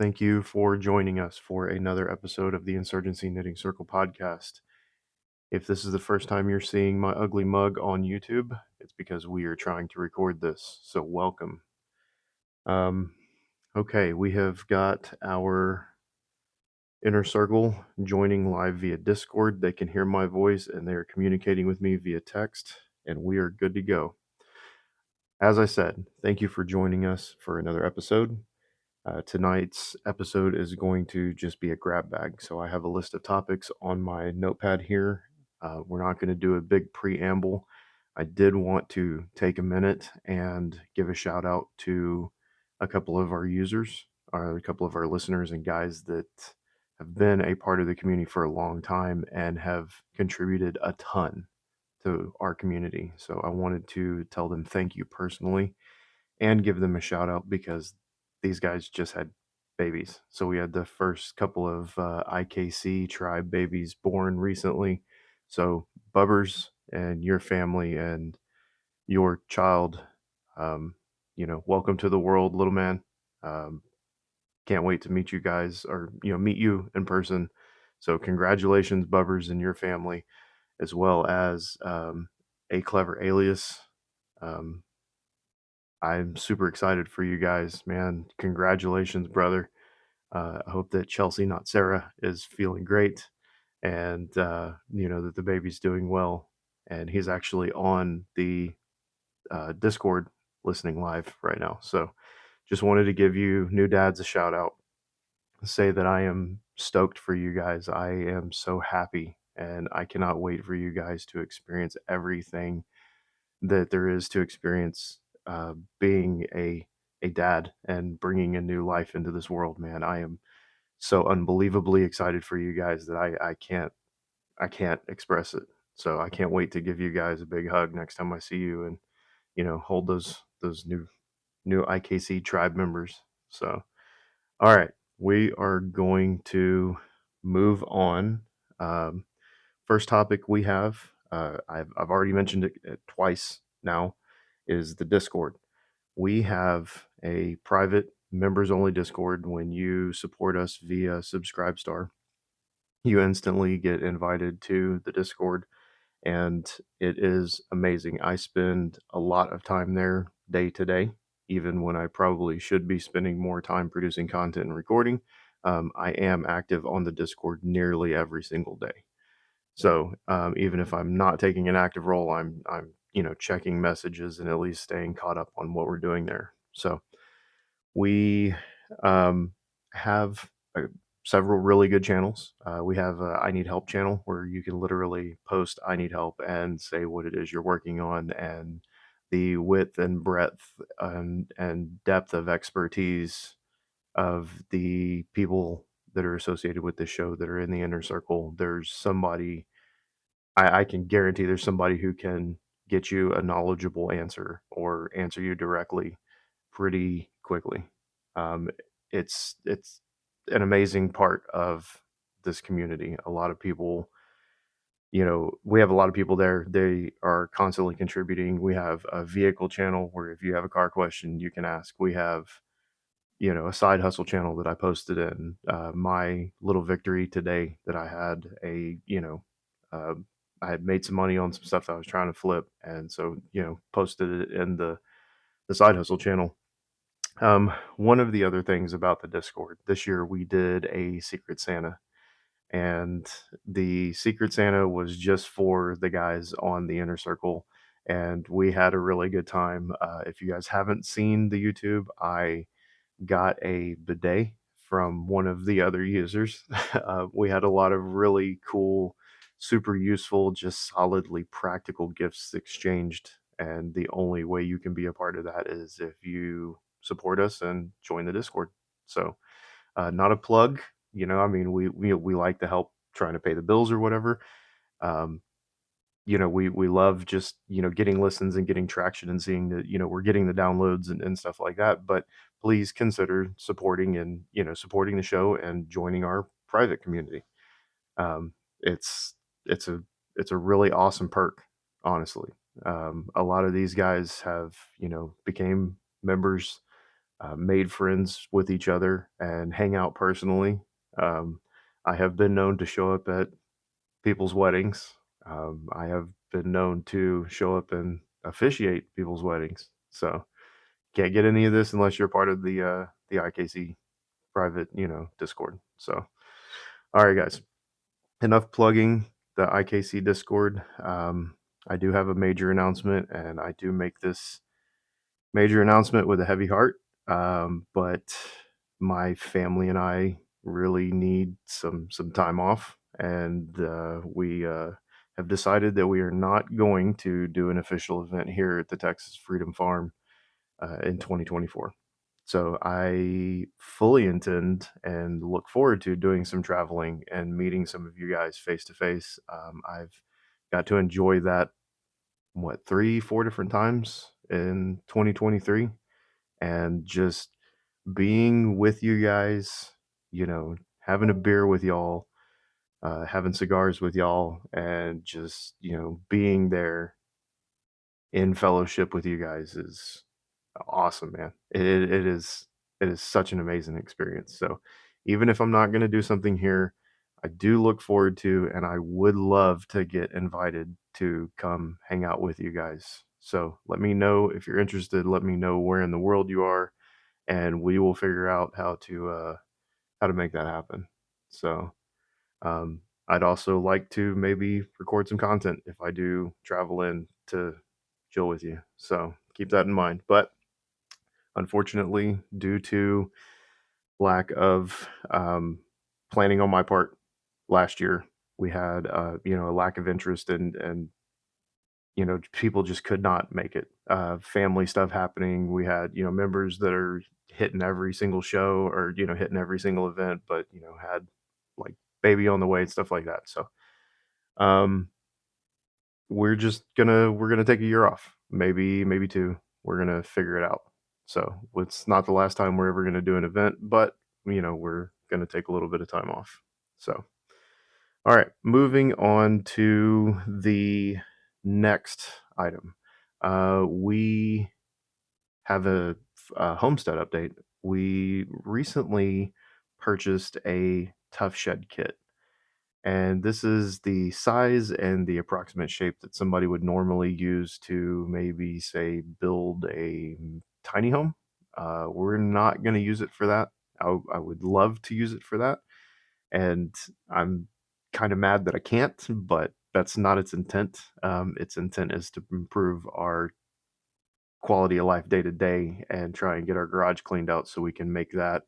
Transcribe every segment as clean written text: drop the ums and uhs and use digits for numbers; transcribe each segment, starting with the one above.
Thank you for joining us for another episode of the Insurgency Knitting Circle podcast. If this is the first time you're seeing my ugly mug on YouTube, it's because we are trying to record this. So, welcome. Um, okay, we have got our inner circle joining live via Discord. They can hear my voice and they're communicating with me via text, and we are good to go. As I said, thank you for joining us for another episode. Tonight's episode is going to just be a grab bag. So I have a list of topics on my notepad here. We're not going to do a big preamble. I did want to take a minute and give a shout out to a couple of our users, or a couple of our listeners and guys that have been a part of the community for a long time and have contributed a ton to our community. So I wanted to tell them thank you personally and give them a shout out because these guys just had babies. So we had the first couple of IKC tribe babies born recently. So Bubbers and your family and your child, um, welcome to the world, little man. Um, can't wait to meet you guys or meet you in person. So congratulations, Bubbers and your family, as well as a clever alias. Um, I'm super excited for you guys, man. Congratulations, brother. I hope that Chelsea, not Sarah, is feeling great and, that the baby's doing well. And he's actually on the Discord listening live right now. So just wanted to give you new dads a shout out, say that I am stoked for you guys. I am so happy and I cannot wait for you guys to experience everything that there is to experience being a dad and bringing a new life into this world, man. I am so unbelievably excited for you guys that I can't express it. So I can't wait to give you guys a big hug next time I see you and hold those new IKC tribe members. So all right, we are going to move on. Um, First topic we have, I've already mentioned it twice now, is the Discord. We have a private members only Discord. When you support us via Subscribestar, you instantly get invited to the Discord, and it is amazing. I spend a lot of time there day to day, even when I probably should be spending more time producing content and recording. I am active on the Discord nearly every single day. So even if I'm not taking an active role, I'm checking messages and at least staying caught up on what we're doing there. So we um, have several really good channels. We have a I Need Help channel where you can literally post I need help and say what it is you're working on and the width and breadth and depth of expertise of the people that are associated with this show that are in the inner circle. There's somebody I can guarantee there's somebody who can get you a knowledgeable answer or answer you directly pretty quickly. Um, it's an amazing part of this community. A lot of people, we have a lot of people there. They are constantly contributing. We have a vehicle channel where if you have a car question, you can ask. We have a side hustle channel that I posted in my little victory today that I had uh, I had made some money on some stuff that I was trying to flip, and so posted it in the side hustle channel. One of the other things about the Discord this year, we did a Secret Santa, and the Secret Santa was just for the guys on the inner circle, and we had a really good time. If you guys haven't seen the YouTube, I got a bidet from one of the other users. We had a lot of really cool, super useful, just solidly practical gifts exchanged. And the only way you can be a part of that is if you support us and join the Discord. So, not a plug, I mean, we like to help trying to pay the bills or whatever. Um, we love just, getting listens and getting traction and seeing that, we're getting the downloads and stuff like that. But please consider supporting and, supporting the show and joining our private community. Um, it's, it's a, it's a really awesome perk, honestly. A lot of these guys have, became members made friends with each other and hang out personally. Um, I have been known to show up at people's weddings. I have been known to show up and officiate people's weddings. So can't get any of this unless you're part of the IKC private, Discord. So all right, guys, enough plugging the IKC Discord. I do have a major announcement, and I do make this major announcement with a heavy heart. But my family and I really need some time off, and we have decided that we are not going to do an official event here at the Texas Freedom Farm in 2024. So I fully intend and look forward to doing some traveling and meeting some of you guys face to face. I've got to enjoy that, what, 3, 4 different times in 2023, and just being with you guys, having a beer with y'all, having cigars with y'all, and just, being there in fellowship with you guys is awesome, man. It is such an amazing experience. So even if I'm not going to do something here, I do look forward to, and I would love to get invited to come hang out with you guys. So let me know if you're interested. Let me know where in the world you are, and we will figure out how to make that happen. So I'd also like to maybe record some content if I do travel in to chill with you. So keep that in mind. But unfortunately, due to lack of planning on my part last year, we had a lack of interest, and people just could not make it. Family stuff happening. We had members that are hitting every single show, or hitting every single event, but had like baby on the way and stuff like that. So um, we're gonna take a year off, maybe two. We're gonna figure it out. So it's not the last time we're ever gonna do an event, but we're gonna take a little bit of time off. So all right, moving on to the next item. We have a homestead update. We recently purchased a tough shed kit, and this is the size and the approximate shape that somebody would normally use to maybe say build a tiny home. We're not going to use it for that. I would love to use it for that, and I'm kind of mad that I can't, but that's not its intent. Its intent is to improve our quality of life day to day and try and get our garage cleaned out so we can make that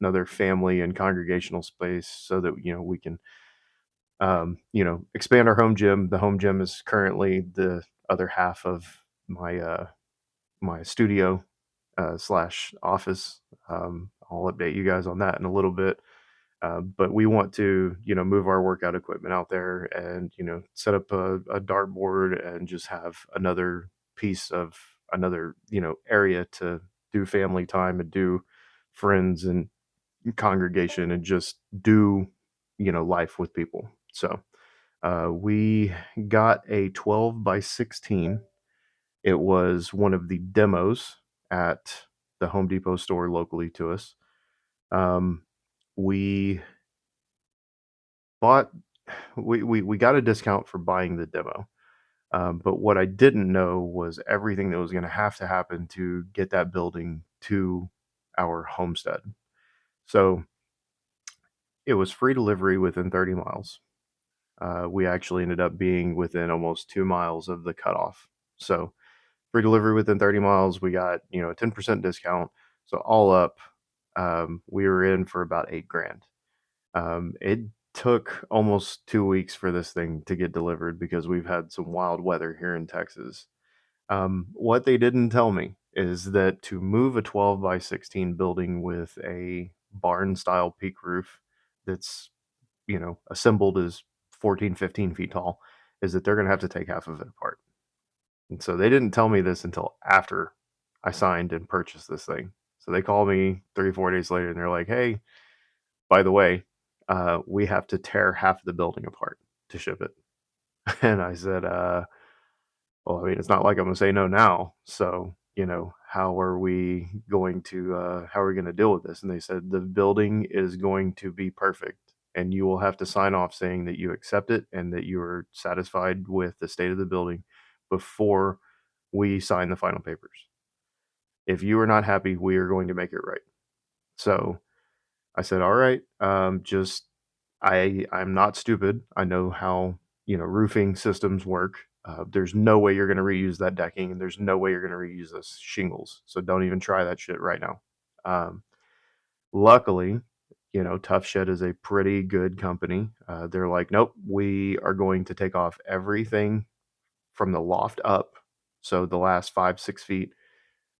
another family and congregational space, so that we can expand our home gym. The home gym is currently the other half of my studio slash office. I'll update you guys on that in a little bit. But we want to, move our workout equipment out there, and, set up a dartboard and just have another piece of another, area to do family time and do friends and congregation and just do, life with people. So we got a 12 by 16. It was one of the demos at the Home Depot store locally to us. Um, we bought we got a discount for buying the demo. But what I didn't know was everything that was going to have to happen to get that building to our homestead. So it was free delivery within 30 miles. We actually ended up being within almost 2 miles of the cutoff. So free delivery within 30 miles, we got, a 10% discount. So all up, we were in for about 8 grand. It took almost 2 weeks for this thing to get delivered because we've had some wild weather here in Texas. What they didn't tell me is that to move a 12 by 16 building with a barn style peak roof that's, assembled as 14, 15 feet tall, is that they're going to have to take half of it apart. And so they didn't tell me this until after I signed and purchased this thing. So they called me 3, 4 days later and they're like, hey, by the way, we have to tear half of the building apart to ship it. And I said, well, I mean, it's not like I'm going to say no now. So, how are we going to deal with this? And they said the building is going to be perfect, and you will have to sign off saying that you accept it and that you are satisfied with the state of the building before we sign the final papers. If you are not happy, we are going to make it right. So I said, all right, just I'm not stupid. I know how, roofing systems work. There's no way you're going to reuse that decking, and there's no way you're going to reuse those shingles. So don't even try that shit right now. Um, Luckily, Tough Shed is a pretty good company. They're like, nope, we are going to take off everything from the loft up. So the last 5, 6 feet,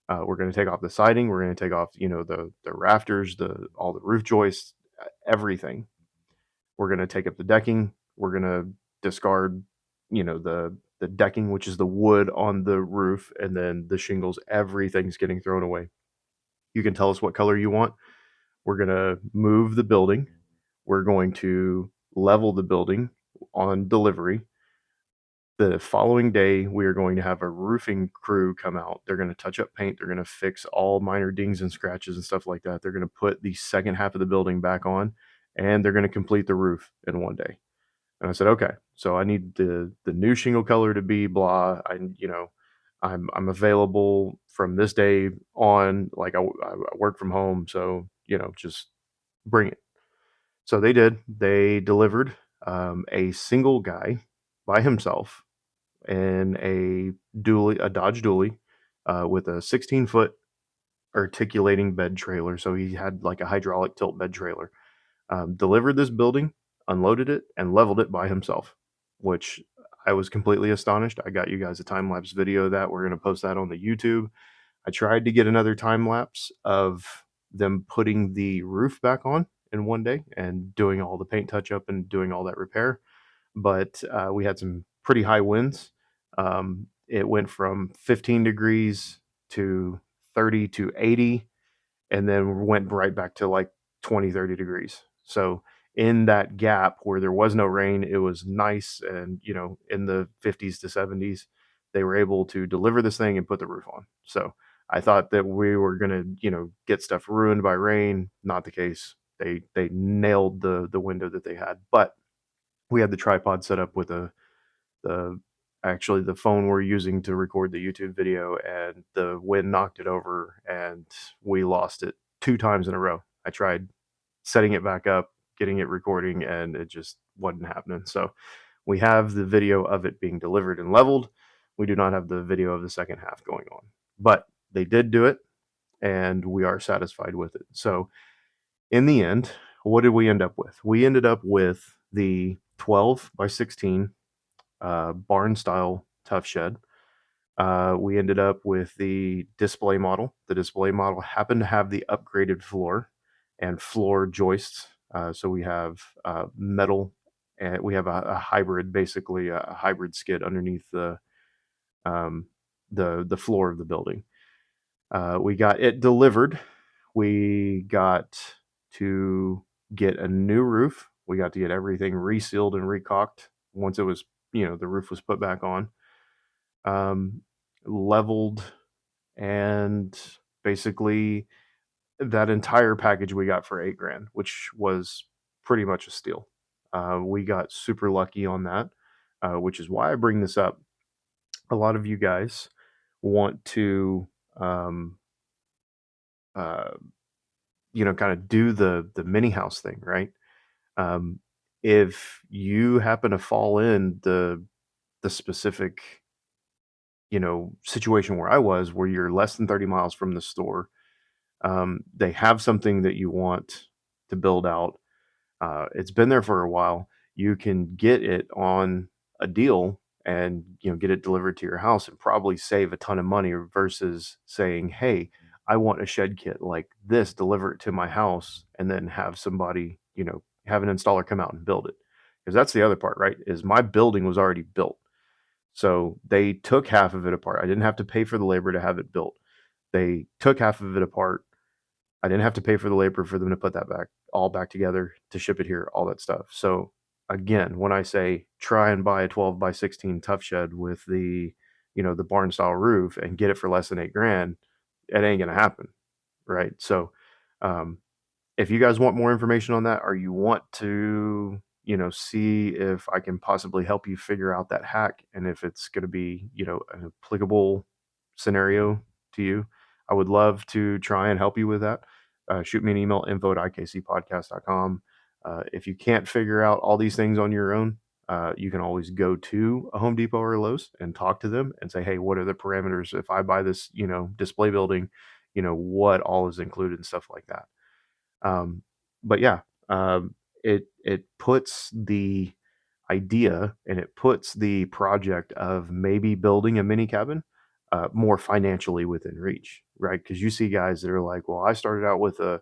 we're going to take off the siding. We're going to take off, the rafters, all the roof joists, everything. We're going to take up the decking. We're going to discard, the decking, which is the wood on the roof, and then the shingles. Everything's getting thrown away. You can tell us what color you want. We're going to move the building. We're going to level the building on delivery. The following day, we are going to have a roofing crew come out. They're going to touch up paint. They're going to fix all minor dings and scratches and stuff like that. They're going to put the second half of the building back on, and they're going to complete the roof in one day. And I said, okay, so I need the new shingle color to be blah. I'm available from this day on. Like I work from home, so just bring it. So they did. They delivered a single guy by himself in a Dodge Dually, with a 16-foot articulating bed trailer. So he had like a hydraulic tilt bed trailer. Delivered this building, unloaded it, and leveled it by himself, which I was completely astonished. I got you guys a time lapse video of that. We're going to post that on the YouTube. I tried to get another time lapse of them putting the roof back on in one day and doing all the paint touch up and doing all that repair, but we had some pretty high winds. It went from 15 degrees to 30 to 80, and then went right back to like 20, 30 degrees. So in that gap where there was no rain, it was nice. And, in the 50s to 70s, they were able to deliver this thing and put the roof on. So I thought that we were going to, get stuff ruined by rain. Not the case. They nailed the window that they had. But we had the tripod set up with the actually the phone we're using to record the YouTube video, and the wind knocked it over, and we lost it 2 times in a row. I tried setting it back up, getting it recording, and it just wasn't happening. So we have the video of it being delivered and leveled. We do not have the video of the second half going on, but they did do it, and we are satisfied with it. So in the end, what did we end up with? We ended up with the 12 by 16 barn style Tough Shed. We ended up with the display model. The display model happened to have the upgraded floor and floor joists. So we have metal, and we have a hybrid, basically a hybrid skid underneath um, the floor of the building. We got it delivered. We got to get a new roof. We got to get everything resealed and recaulked once it was, the roof was put back on. Leveled, and basically that entire package we got for 8 grand, which was pretty much a steal. We got super lucky on that, which is why I bring this up. A lot of you guys want to, um, uh, kind of do the mini house thing, right? Um, if you happen to fall in the specific, situation where I was, where you're less than 30 miles from the store, they have something that you want to build out. It's been there for a while. You can get it on a deal and get it delivered to your house and probably save a ton of money versus saying, "Hey, I want a shed kit like this, deliver it to my house, and then have somebody, have an installer come out and build it." Because that's the other part, right? Is my building was already built. So they took half of it apart. I didn't have to pay for the labor to have it built. They took half of it apart. I didn't have to pay for the labor for them to put that back together, to ship it here, all that stuff. So again, when I say try and buy a 12 by 16 Tough Shed with the, the barn style roof and get it for less than 8 grand, it ain't gonna happen, right? So, um, if you guys want more information on that, or you want to, see if I can possibly help you figure out that hack and if it's going to be, an applicable scenario to you, I would love to try and help you with that. Shoot me an email, info@ikcpodcast.com. If you can't figure out all these things on your own, you can always go to a Home Depot or a Lowe's and talk to them and say, hey, what are the parameters? If I buy this, display building, what all is included and stuff like that. But yeah, it puts the idea and it puts the project of maybe building a mini cabin more financially within reach, right? Because you see guys that are like, well, I started out with a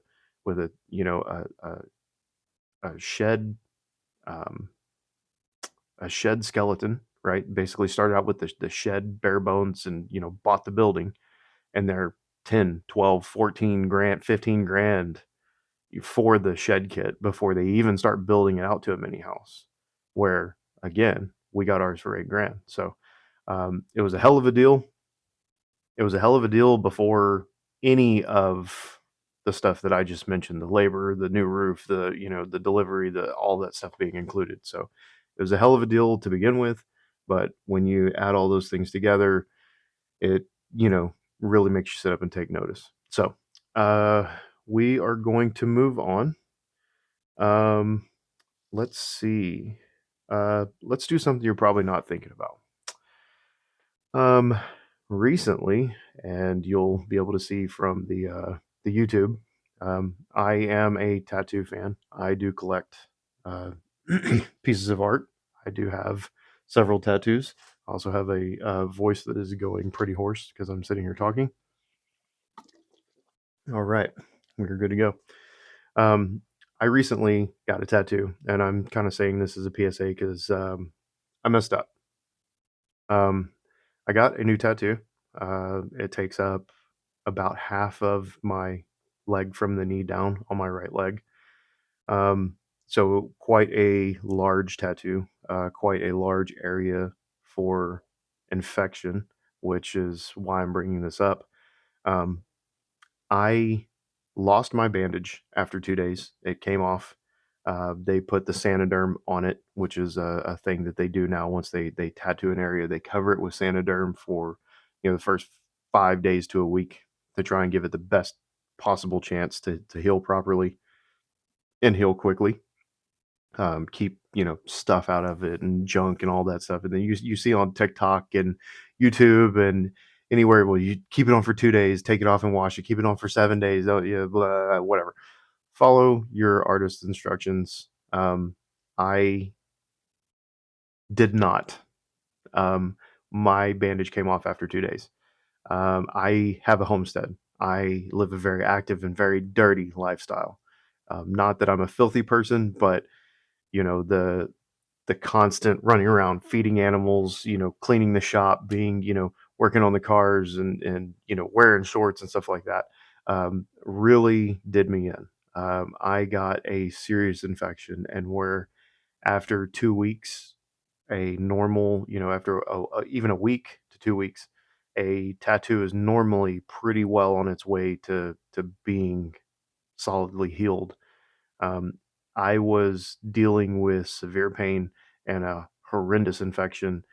a shed um, a shed skeleton, right? Basically started out with the shed bare bones and bought the building, and they're 10, 12, 14 grand, 15 grand for the shed kit before they even start building it out to a mini house. Where again, we got ours for 8 grand. So it was a hell of a deal. It was a hell of a deal before any of the stuff that I just mentioned, the labor, the new roof, the delivery, the all that stuff being included. So it was a hell of a deal to begin with. But when you add all those things together, it, really makes you sit up and take notice. So uh we are going to move on. Um, let's see. Let's do something you're probably not thinking about. Um, recently, and you'll be able to see from the YouTube. I am a tattoo fan. I do collect uh, pieces of art. I do have several tattoos. I also have a voice that is going pretty hoarse because I'm sitting here talking. All right, we're good to go. Um, I recently got a tattoo, and I'm kind of saying this as a PSA because I messed up. Um, I got a new tattoo. It takes up about half of my leg from the knee down on my right leg. Um, so quite a large tattoo, quite a large area for infection, which is why I'm bringing this up. Um, I lost my bandage after 2 days. It came off. They put the Sanoderm on it, which is a thing that they do now. Once they tattoo an area, they cover it with Sanoderm for the first 5 days to a week to try and give it the best possible chance to heal properly and heal quickly. Keep stuff out of it and junk and all that stuff. And then you see on TikTok and YouTube and anywhere, well, you keep it on for 2 days, take it off and wash it. Keep it on for 7 days. Oh yeah, blah, whatever. Follow your artist's instructions. I did not. Um, my bandage came off after 2 days. I have a homestead. I live a very active and very dirty lifestyle. Not that I'm a filthy person, but the constant running around, feeding animals, cleaning the shop, being, working on the cars and wearing shorts and stuff like that, really did me in. I got a serious infection, and where after 2 weeks, a normal, after even a week to 2 weeks, a tattoo is normally pretty well on its way to being solidly healed. um, I was dealing with severe pain and a horrendous infection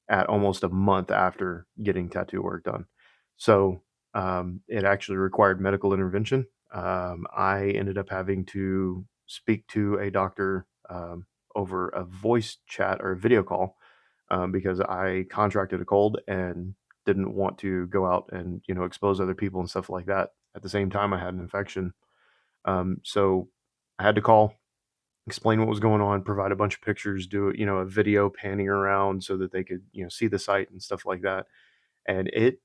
at almost a month after getting tattoo work done. So it actually required medical intervention. I ended up having to speak to a doctor over a voice chat or a video call because I contracted a cold and didn't want to go out and expose other people and stuff like that. At the same time, I had an infection, so I had to call, explain what was going on, provide a bunch of pictures, do a video panning around so that they could see the site and stuff like that. And it,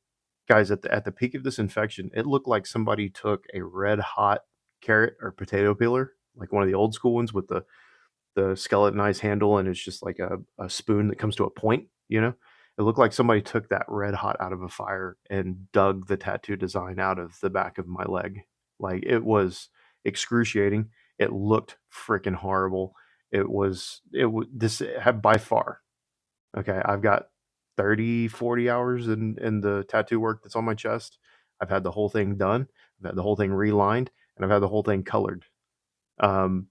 guys, at the peak of this infection, it looked like somebody took a red hot carrot or potato peeler, like one of the old school ones with the skeletonized handle, and it's just like a spoon that comes to a point. It looked like somebody took that red hot out of a fire and dug the tattoo design out of the back of my leg. Like, it was excruciating. It looked freaking horrible. It was this had by far, okay, I've got 30, 40 hours in the tattoo work that's on my chest. I've had the whole thing done. I've had the whole thing relined, and I've had the whole thing colored. Um,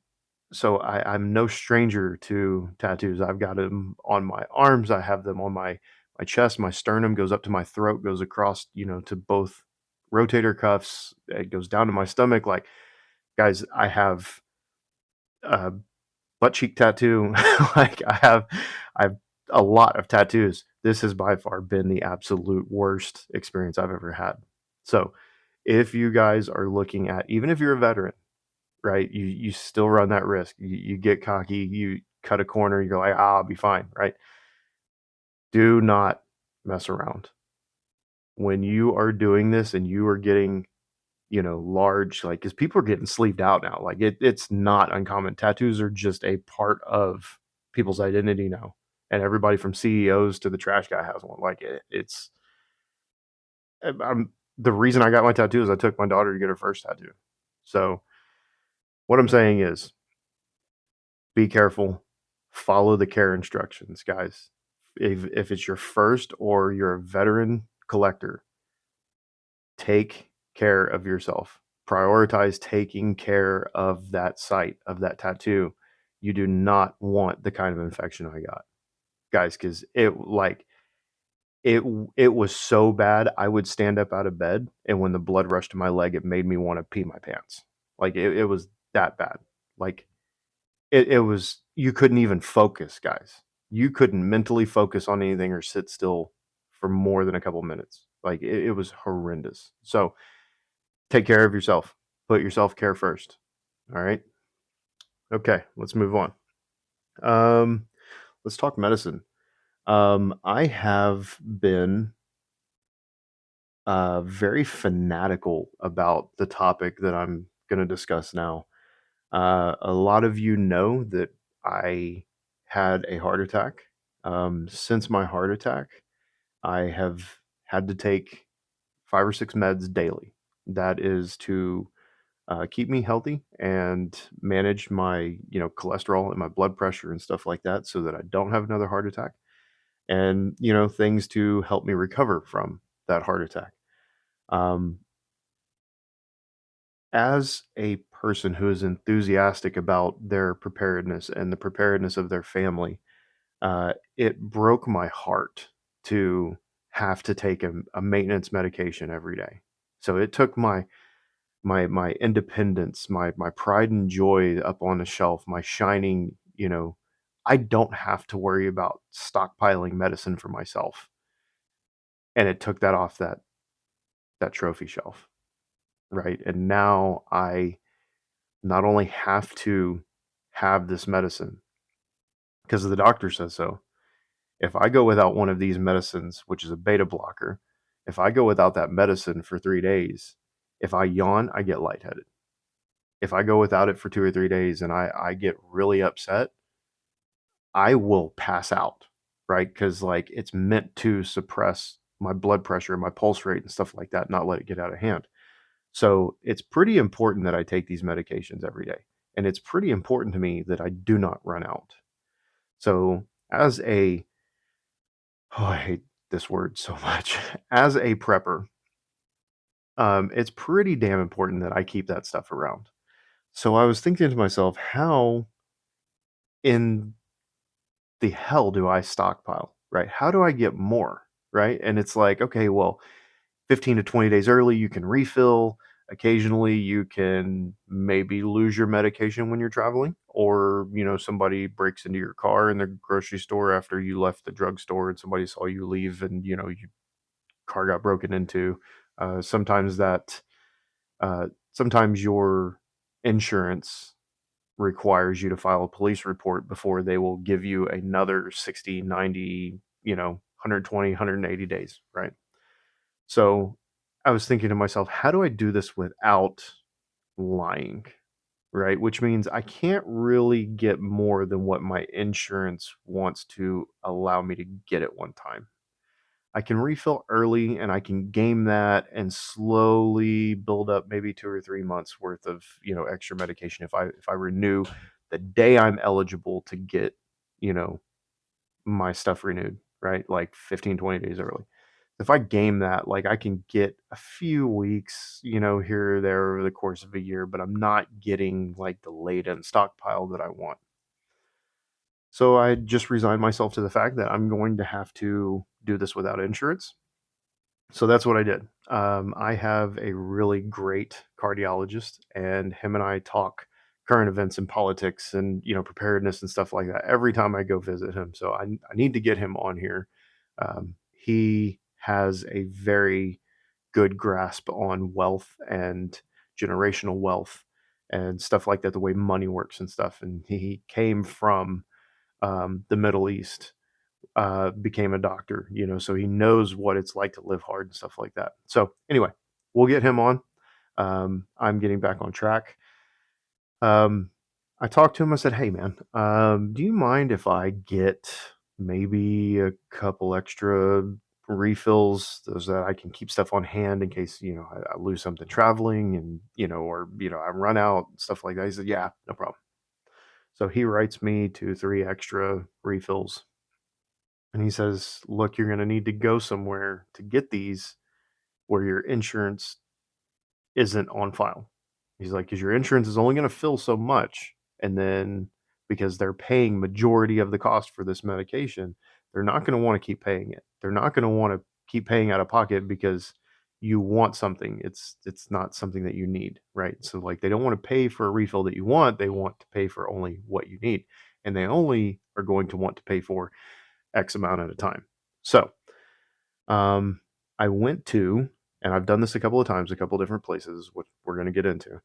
so I'm no stranger to tattoos. I've got them on my arms. I have them on my chest. My sternum goes up to my throat, goes across, to both rotator cuffs. It goes down to my stomach. Like, guys, I have a butt cheek tattoo. Like, I've a lot of tattoos. This has by far been the absolute worst experience I've ever had. So, if you guys are looking at, even if you're a veteran, right? You still run that risk. You get cocky, you cut a corner, you go like, I'll be fine, right? Do not mess around. When you are doing this and you are getting, large, like, because people are getting sleeved out now. Like, it's not uncommon. Tattoos are just a part of people's identity now. And everybody from CEOs to the trash guy has one. Like, I'm the reason I got my tattoo is I took my daughter to get her first tattoo. So what I'm saying is, be careful. Follow the care instructions, guys. If it's your first or you're a veteran collector, take care of yourself. Prioritize taking care of that site, of that tattoo. You do not want the kind of infection I got, guys, because it it was so bad. I would stand up out of bed, and when the blood rushed to my leg, it made me want to pee my pants. Like, it was that bad. Like, it was, you couldn't even focus, guys. You couldn't mentally focus on anything or sit still for more than a couple minutes. Like, it was horrendous. So, take care of yourself. Put your self-care first. All right? Okay, let's move on. Um, let's talk medicine. I have been very fanatical about the topic that I'm gonna discuss now. A lot of you know that I had a heart attack. Since my heart attack, I have had to take 5 or 6 meds daily. That is to keep me healthy and manage my, cholesterol and my blood pressure and stuff like that, so that I don't have another heart attack. And things to help me recover from that heart attack. Um, as a person who is enthusiastic about their preparedness and the preparedness of their family, it broke my heart to have to take a maintenance medication every day. So it took my independence, my pride and joy up on the shelf, my shining. I don't have to worry about stockpiling medicine for myself, and it took that off that trophy shelf, right? And now I not only have to have this medicine because the doctor says so. If I go without one of these medicines, which is a beta blocker, if I go without that medicine for 3 days, if I yawn, I get lightheaded. If I go without it for 2 or 3 days and I get really upset, I will pass out, right? Because, like, it's meant to suppress my blood pressure and my pulse rate and stuff like that, not let it get out of hand. So it's pretty important that I take these medications every day. And it's pretty important to me that I do not run out. So, as a, oh, I hate this word so much. As a prepper, it's pretty damn important that I keep that stuff around. So I was thinking to myself, how in the hell do I stockpile, right? How do I get more, right? And it's like, okay, well, 15 to 20 days early, you can refill. Occasionally, you can maybe lose your medication when you're traveling, or, somebody breaks into your car in the grocery store after you left the drugstore and somebody saw you leave and, your car got broken into. Sometimes sometimes your insurance requires you to file a police report before they will give you another 60, 90, 120, 180 days, right? So I was thinking to myself, how do I do this without lying, right? Which means I can't really get more than what my insurance wants to allow me to get at one time. I can refill early and I can game that and slowly build up maybe 2 or 3 months worth of, extra medication if I renew the day I'm eligible to get, you know, my stuff renewed. right? Like 15, 20 days early. If I game that, like I can get a few weeks, here or there over the course of a year, but I'm not getting like the latent stockpile that I want. So I just resigned myself to the fact that I'm going to have to do this without insurance. So that's what I did. I have a really great cardiologist, and him and I talk current events and politics and preparedness and stuff like that every time I go visit him. So I need to get him on here. He has a very good grasp on wealth and generational wealth and stuff like that, the way money works and stuff. And he came from the Middle East, became a doctor, so he knows what it's like to live hard and stuff like that. So anyway, we'll get him on. I'm getting back on track. Um, I talked to him. I said, "Hey, man, do you mind if I get maybe a couple extra refills so that I can keep stuff on hand in case I lose something traveling and or I run out stuff like that?" He said, "Yeah, no problem." So he writes me 2, 3 extra refills. And he says, "Look, you're going to need to go somewhere to get these where your insurance isn't on file." He's like, "Because your insurance is only going to fill so much. And then because they're paying majority of the cost for this medication, they're not going to want to keep paying it. They're not going to want to keep paying out of pocket because you want something. It's not something that you need, right? So like they don't want to pay for a refill that you want. They want to pay for only what you need. And they only are going to want to pay for X amount at a time." So, um, I went to, and I've done this a couple of times, a couple of different places, which we're going to get into.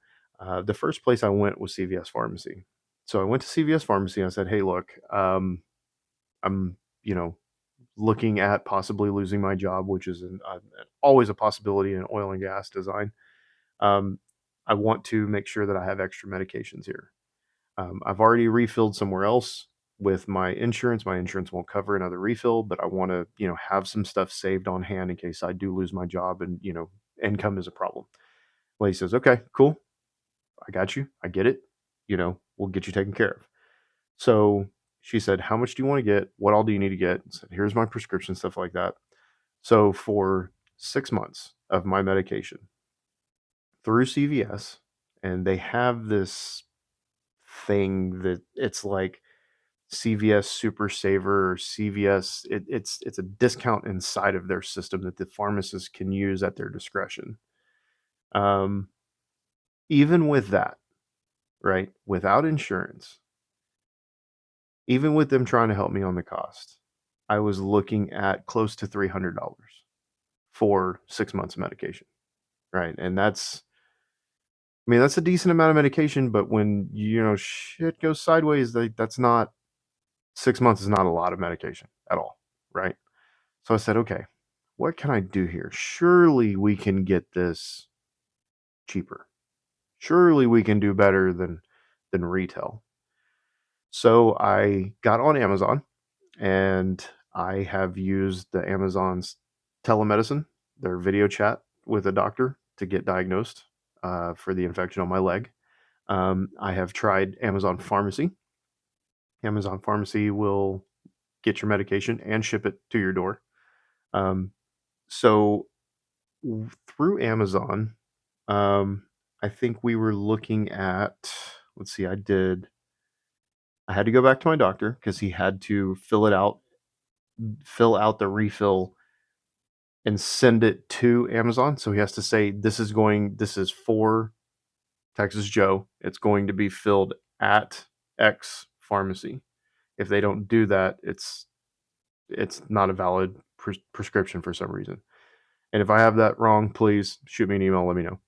The first place I went was CVS Pharmacy. So I went to CVS Pharmacy and I said, "Hey, look, I'm, looking at possibly losing my job, which is always a possibility in oil and gas design. Um, I want to make sure that I have extra medications here. I've already refilled somewhere else with my insurance. My insurance won't cover another refill, but I want to, have some stuff saved on hand in case I do lose my job and, income is a problem." Well, he says, "Okay, cool. I got you. I get it. We'll get you taken care of." So she said, "How much do you want to get? What all do you need to get?" I said, "Here's my prescription," stuff like that. So for 6 months of my medication through CVS, and they have this thing that it's like CVS Super Saver or CVS. It's a discount inside of their system that the pharmacist can use at their discretion. Um, Even with that, right, without insurance, even with them trying to help me on the cost, I was looking at close to $300 for 6 months of medication, right? And that's a decent amount of medication, but when shit goes sideways, that's not 6 months is not a lot of medication at all, right? So I said, "Okay, what can I do here? Surely we can get this cheaper. Surely we can do better than retail." So I got on Amazon and I have used the Amazon's telemedicine, their video chat with a doctor to get diagnosed for the infection on my leg. I have tried Amazon Pharmacy. Amazon Pharmacy will get your medication and ship it to your door. Um, so through Amazon, um, I think we were looking at, let's see, I had to go back to my doctor because he had to fill out the refill and send it to Amazon. So he has to say, this is for Texas Joe. It's going to be filled at X pharmacy. If they don't do that, it's not a valid prescription for some reason. And if I have that wrong, please shoot me an email, let me know.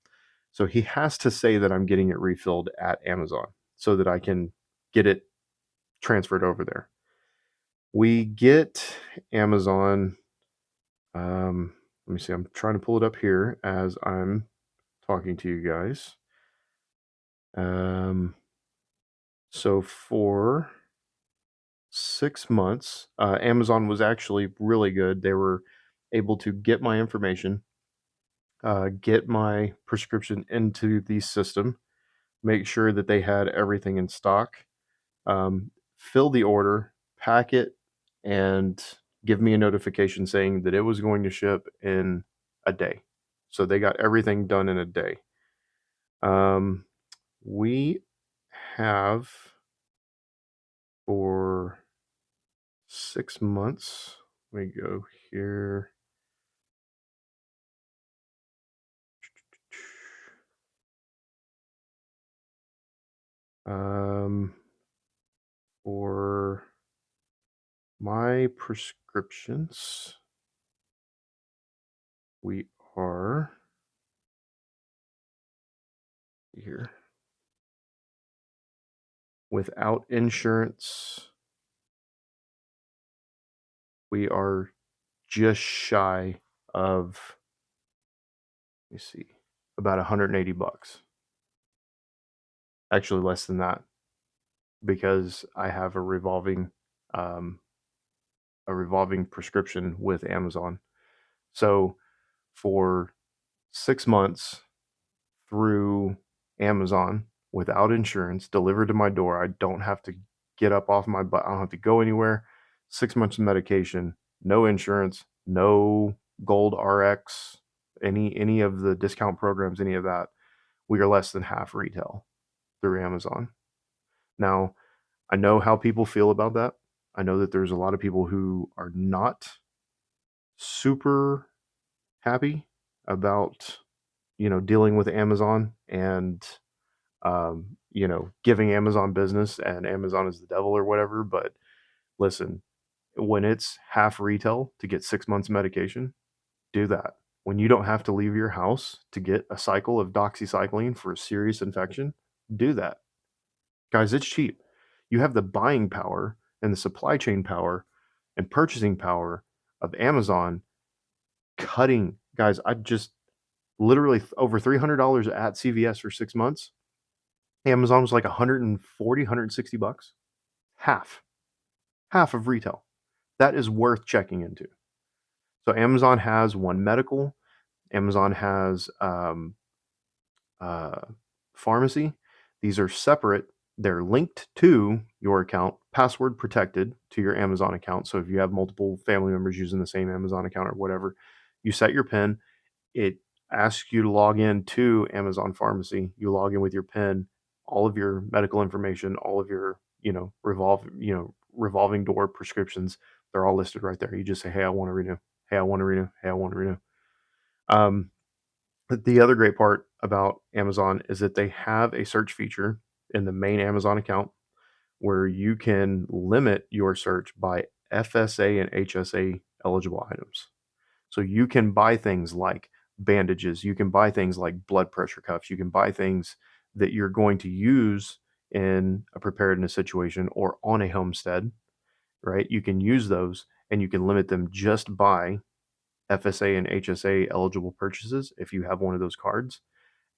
So he has to say that I'm getting it refilled at Amazon so that I can get it transferred over there. We get Amazon. Let me see. I'm trying to pull it up here as I'm talking to you guys. Um, so for 6 months, Amazon was actually really good. They were able to get my information, get my prescription into the system, make sure that they had everything in stock, fill the order, pack it, and give me a notification saying that it was going to ship in a day. So they got everything done in a day. Um, we have for 6 months. Let me go here. Um, for my prescriptions, we are here without insurance. We are just shy of, let me see, about 180 bucks. Actually, less than that because I have um, a revolving prescription with Amazon. So for 6 months through Amazon without insurance, delivered to my door, I don't have to get up off my butt. I don't have to go anywhere. 6 months of medication, no insurance, no Gold RX, any of the discount programs, any of that. We are less than half retail through Amazon. Now, I know how people feel about that. I know that there's a lot of people who are not super happy about, dealing with Amazon and, giving Amazon business and Amazon is the devil or whatever. But listen, when it's half retail to get 6 months medication, do that. When you don't have to leave your house to get a cycle of doxycycline for a serious infection, do that. Guys, it's cheap. You have the buying power and the supply chain power and purchasing power of Amazon cutting. Guys, I just literally over $300 at CVS for 6 months. Amazon was like 140, 160 bucks. Half of retail. That is worth checking into. So Amazon has One Medical. Amazon has uh, pharmacy. These are separate. They're linked to your account, password protected to your Amazon account. So if you have multiple family members using the same Amazon account or whatever, you set your PIN. It asks you to log in to Amazon Pharmacy. You log in with your PIN, all of your medical information, all of your, revolving door prescriptions. They're all listed right there. You just say, "Hey, I want to renew. Hey, I want to renew. Hey, I want to renew." Um, but the other great part about Amazon is that they have a search feature in the main Amazon account where you can limit your search by FSA and HSA eligible items. So you can buy things like bandages, you can buy things like blood pressure cuffs, you can buy things that you're going to use in a preparedness situation or on a homestead, right? You can use those and you can limit them just by FSA and HSA eligible purchases if you have one of those cards.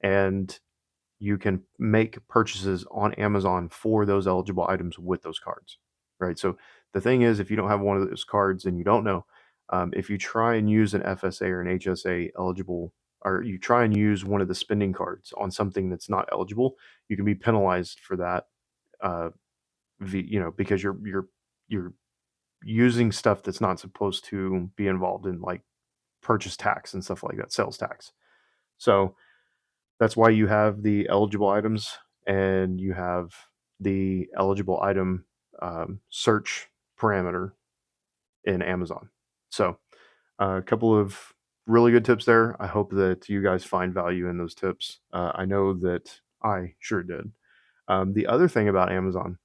And you can make purchases on Amazon for those eligible items with those cards, right? So the thing is, if you don't have one of those cards and you don't know, if you try and use an FSA or an HSA eligible, or you try and use one of the spending cards on something that's not eligible, you can be penalized for that. Uh, because you're using stuff that's not supposed to be involved in, like purchase tax and stuff like that, sales tax. So that's why you have the eligible items and you have the eligible item search parameter in Amazon. So, a couple of really good tips there. I hope that you guys find value in those tips. I know that I sure did. The other thing about Amazon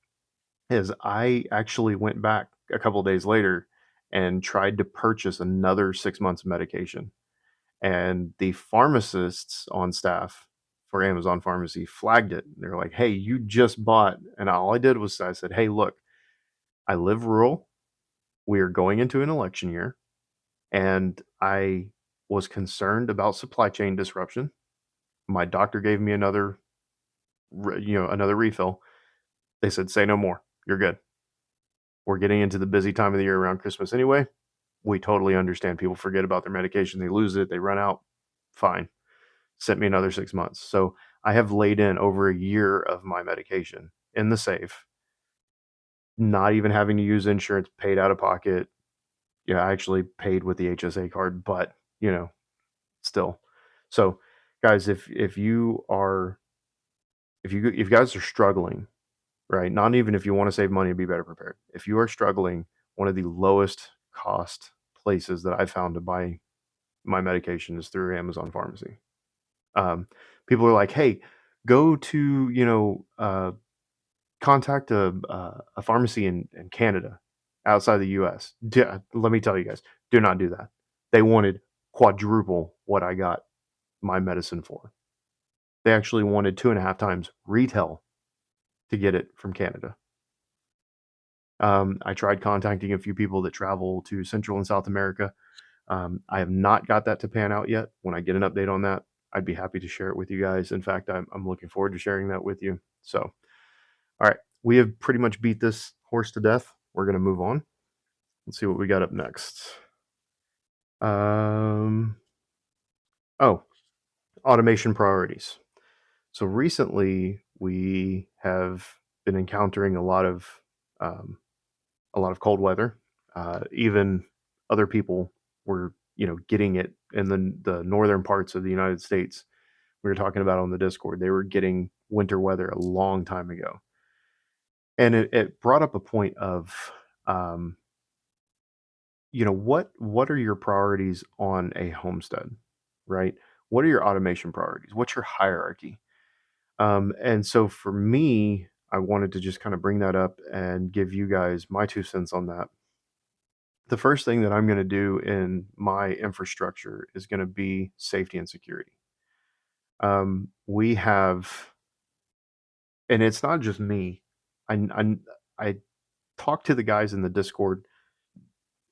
is I actually went back a couple days later and tried to purchase another 6 months of medication, and the pharmacists on staff for Amazon Pharmacy flagged it. They're like, "Hey, you just bought," and all I did was I said, "Hey, look, I live rural. We are going into an election year, and I was concerned about supply chain disruption. My doctor gave me another refill. They said, 'Say no more. You're good. We're getting into the busy time of the year around Christmas anyway. We totally understand people forget about their medication, they lose it, they run out. Fine. Sent me another 6 months. So I have laid in over a year of my medication in the safe, not even having to use insurance, paid out of pocket, Yeah, I actually paid with the HSA card, but you know, still. So, guys, if you guys are struggling, right? Not even if you want to save money and be better prepared. If you are struggling, one of the lowest cost places that I found to buy my medication is through Amazon Pharmacy. Um, People are like, "Hey, go to contact a pharmacy in Canada, outside the U.S." Let me tell you guys, do not do that. They wanted quadruple what I got my medicine for. They actually wanted 2.5 times retail to get it from Canada. I tried contacting a few people that travel to Central and South America. I have not got that to pan out yet. When I get an update on that, I'd be happy to share it with you guys. In fact, I'm looking forward to sharing that with you. So, all right, we have pretty much beat this horse to death. We're going to move on. Let's see what we got up next. Um, oh, automation priorities. So recently, we have been encountering um, a lot of cold weather. Even other people were, getting it in the northern parts of the United States. We were talking about on the Discord. They were getting winter weather a long time ago, and it brought up a point of, um, what are your priorities on a homestead, right? What are your automation priorities? What's your hierarchy? And so for me, I wanted to just kind of bring that up and give you guys my 2 cents on that. The first thing that I'm going to do in my infrastructure is going to be safety and security. We have, and it's not just me. I talk to the guys in the Discord,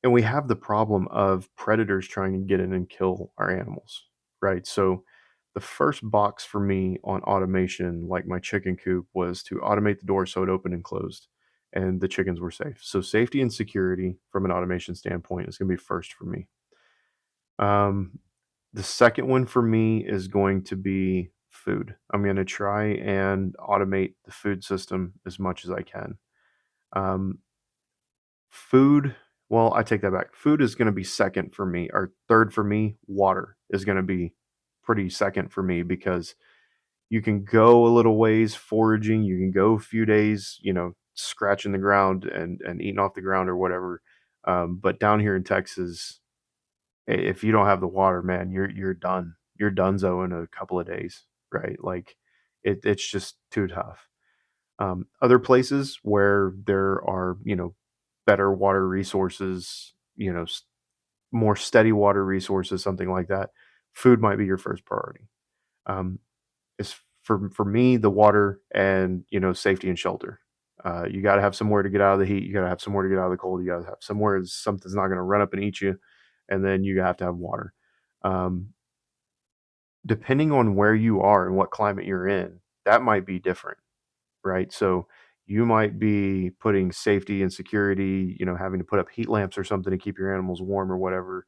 and we have the problem of predators trying to get in and kill our animals, right? So the first box for me on automation, like my chicken coop, was to automate the door so it opened and closed and the chickens were safe. So safety and security from an automation standpoint is going to be first for me. Um, the second one for me is going to be food. I'm going to try and automate the food system as much as I can. Um, Food, well, I take that back. Food is going to be second for me, or third for me. Water is going to be pretty second for me because you can go a little ways foraging. You can go a few days, scratching the ground and eating off the ground or whatever. But down here in Texas, if you don't have the water, man, you're done. You're donezo in a couple of days, right? Like it's just too tough. Other places where there are, better water resources, more steady water resources, something like that, food might be your first priority. Um, is for me, the water and safety and shelter. You got to have somewhere to get out of the heat. You got to have somewhere to get out of the cold. You got to have somewhere something's not going to run up and eat you, and then you have to have water. Um, Depending on where you are and what climate you're in, that might be different, right? So you might be putting safety and security, having to put up heat lamps or something to keep your animals warm or whatever.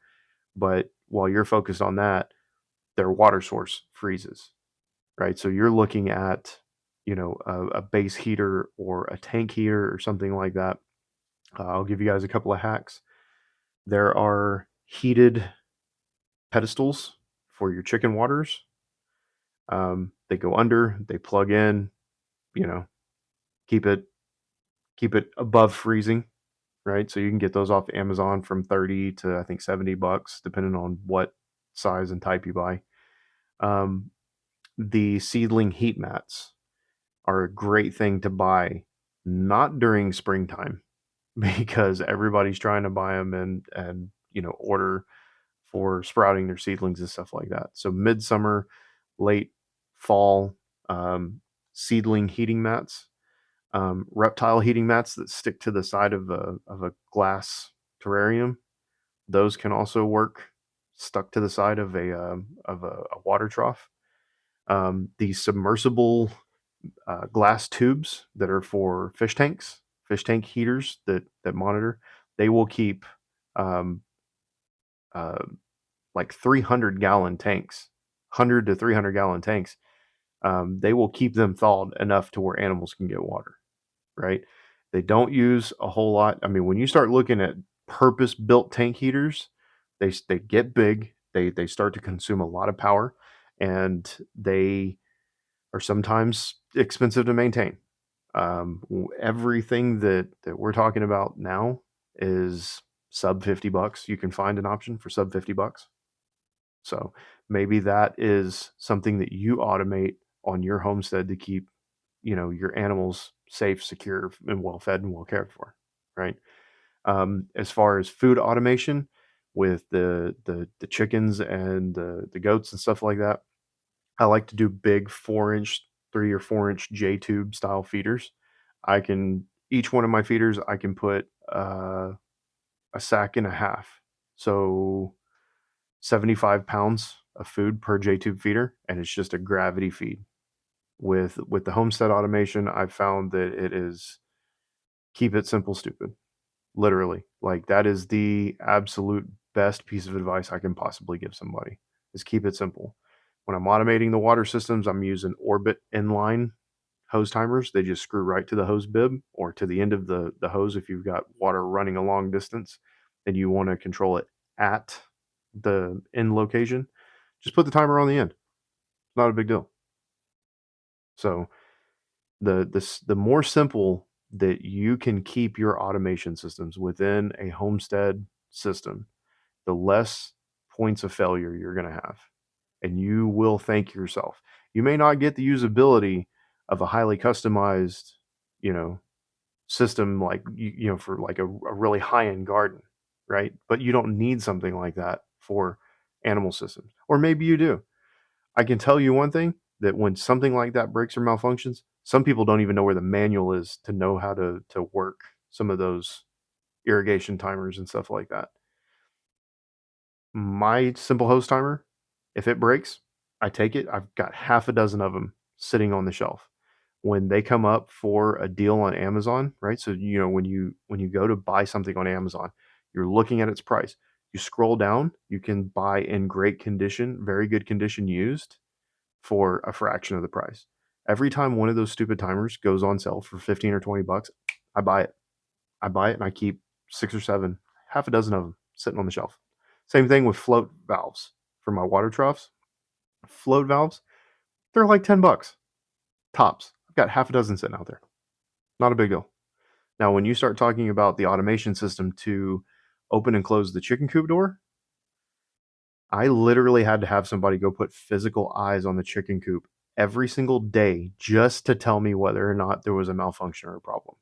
But while you're focused on that, their water source freezes, right? So you're looking at, a base heater or a tank heater or something like that. I'll give you guys a couple of hacks. There are heated pedestals for your chicken waters. They go under, they plug in, you know, keep it above freezing, right? So you can get those off Amazon from 30 to I think $70, depending on what size and type you buy. Um, the seedling heat mats are a great thing to buy, not during springtime, because everybody's trying to buy them and order for sprouting their seedlings and stuff like that. So midsummer, late fall, um, seedling heating mats, reptile heating mats that stick to the side of a glass terrarium. Those can also work stuck to the side of a water trough. These submersible glass tubes that are for fish tank heaters that monitor, they will keep um, uh, like 300-gallon tanks, 100 to 300-gallon tanks. They will keep them thawed enough to where animals can get water, right? They don't use a whole lot. I mean, when you start looking at purpose-built tank heaters, they get big, they start to consume a lot of power, and they are sometimes expensive to maintain. Everything that we're talking about now is sub $50. You can find an option for sub $50. So maybe that is something that you automate on your homestead to keep, your animals safe, secure, and well fed and well cared for, right? As far as food automation with the chickens and the goats and stuff like that, I like to do big 4-inch, 3 or 4-inch J tube style feeders. I can Each one of my feeders I can put a sack and a half, so 75 pounds of food per J tube feeder, and it's just a gravity feed. With the homestead automation, I've found that it is keep it simple, stupid. Literally, like that is the absolute best piece of advice I can possibly give somebody is keep it simple. When I'm automating the water systems, I'm using Orbit inline hose timers. They just screw right to the hose bib or to the end of the hose if you've got water running a long distance and you want to control it at the end location. Just put the timer on the end. It's not a big deal. So the more simple that you can keep your automation systems within a homestead system, the less points of failure you're going to have, and you will thank yourself. You may not get the usability of a highly customized, you know, system like for like a really high end garden, right? But you don't need something like that for animal systems, or maybe you do. I can tell you one thing, that when something like that breaks or malfunctions, some people don't even know where the manual is to know how to work some of those irrigation timers and stuff like that. My simple hose timer, if it breaks, I take it. I've got half a dozen of them sitting on the shelf. When they come up for a deal on Amazon, right? So when you go to buy something on Amazon, you're looking at its price. You scroll down, you can buy in great condition, very good condition used for a fraction of the price. Every time one of those stupid timers goes on sale for 15 or 20 bucks, I buy it. I buy it and I keep 6 or 7, half a dozen of them sitting on the shelf. Same thing with float valves for my water troughs. Float valves, they're like 10 bucks tops. I've got half a dozen sitting out there. Not a big deal. Now, when you start talking about the automation system to open and close the chicken coop door, I literally had to have somebody go put physical eyes on the chicken coop every single day just to tell me whether or not there was a malfunction or a problem.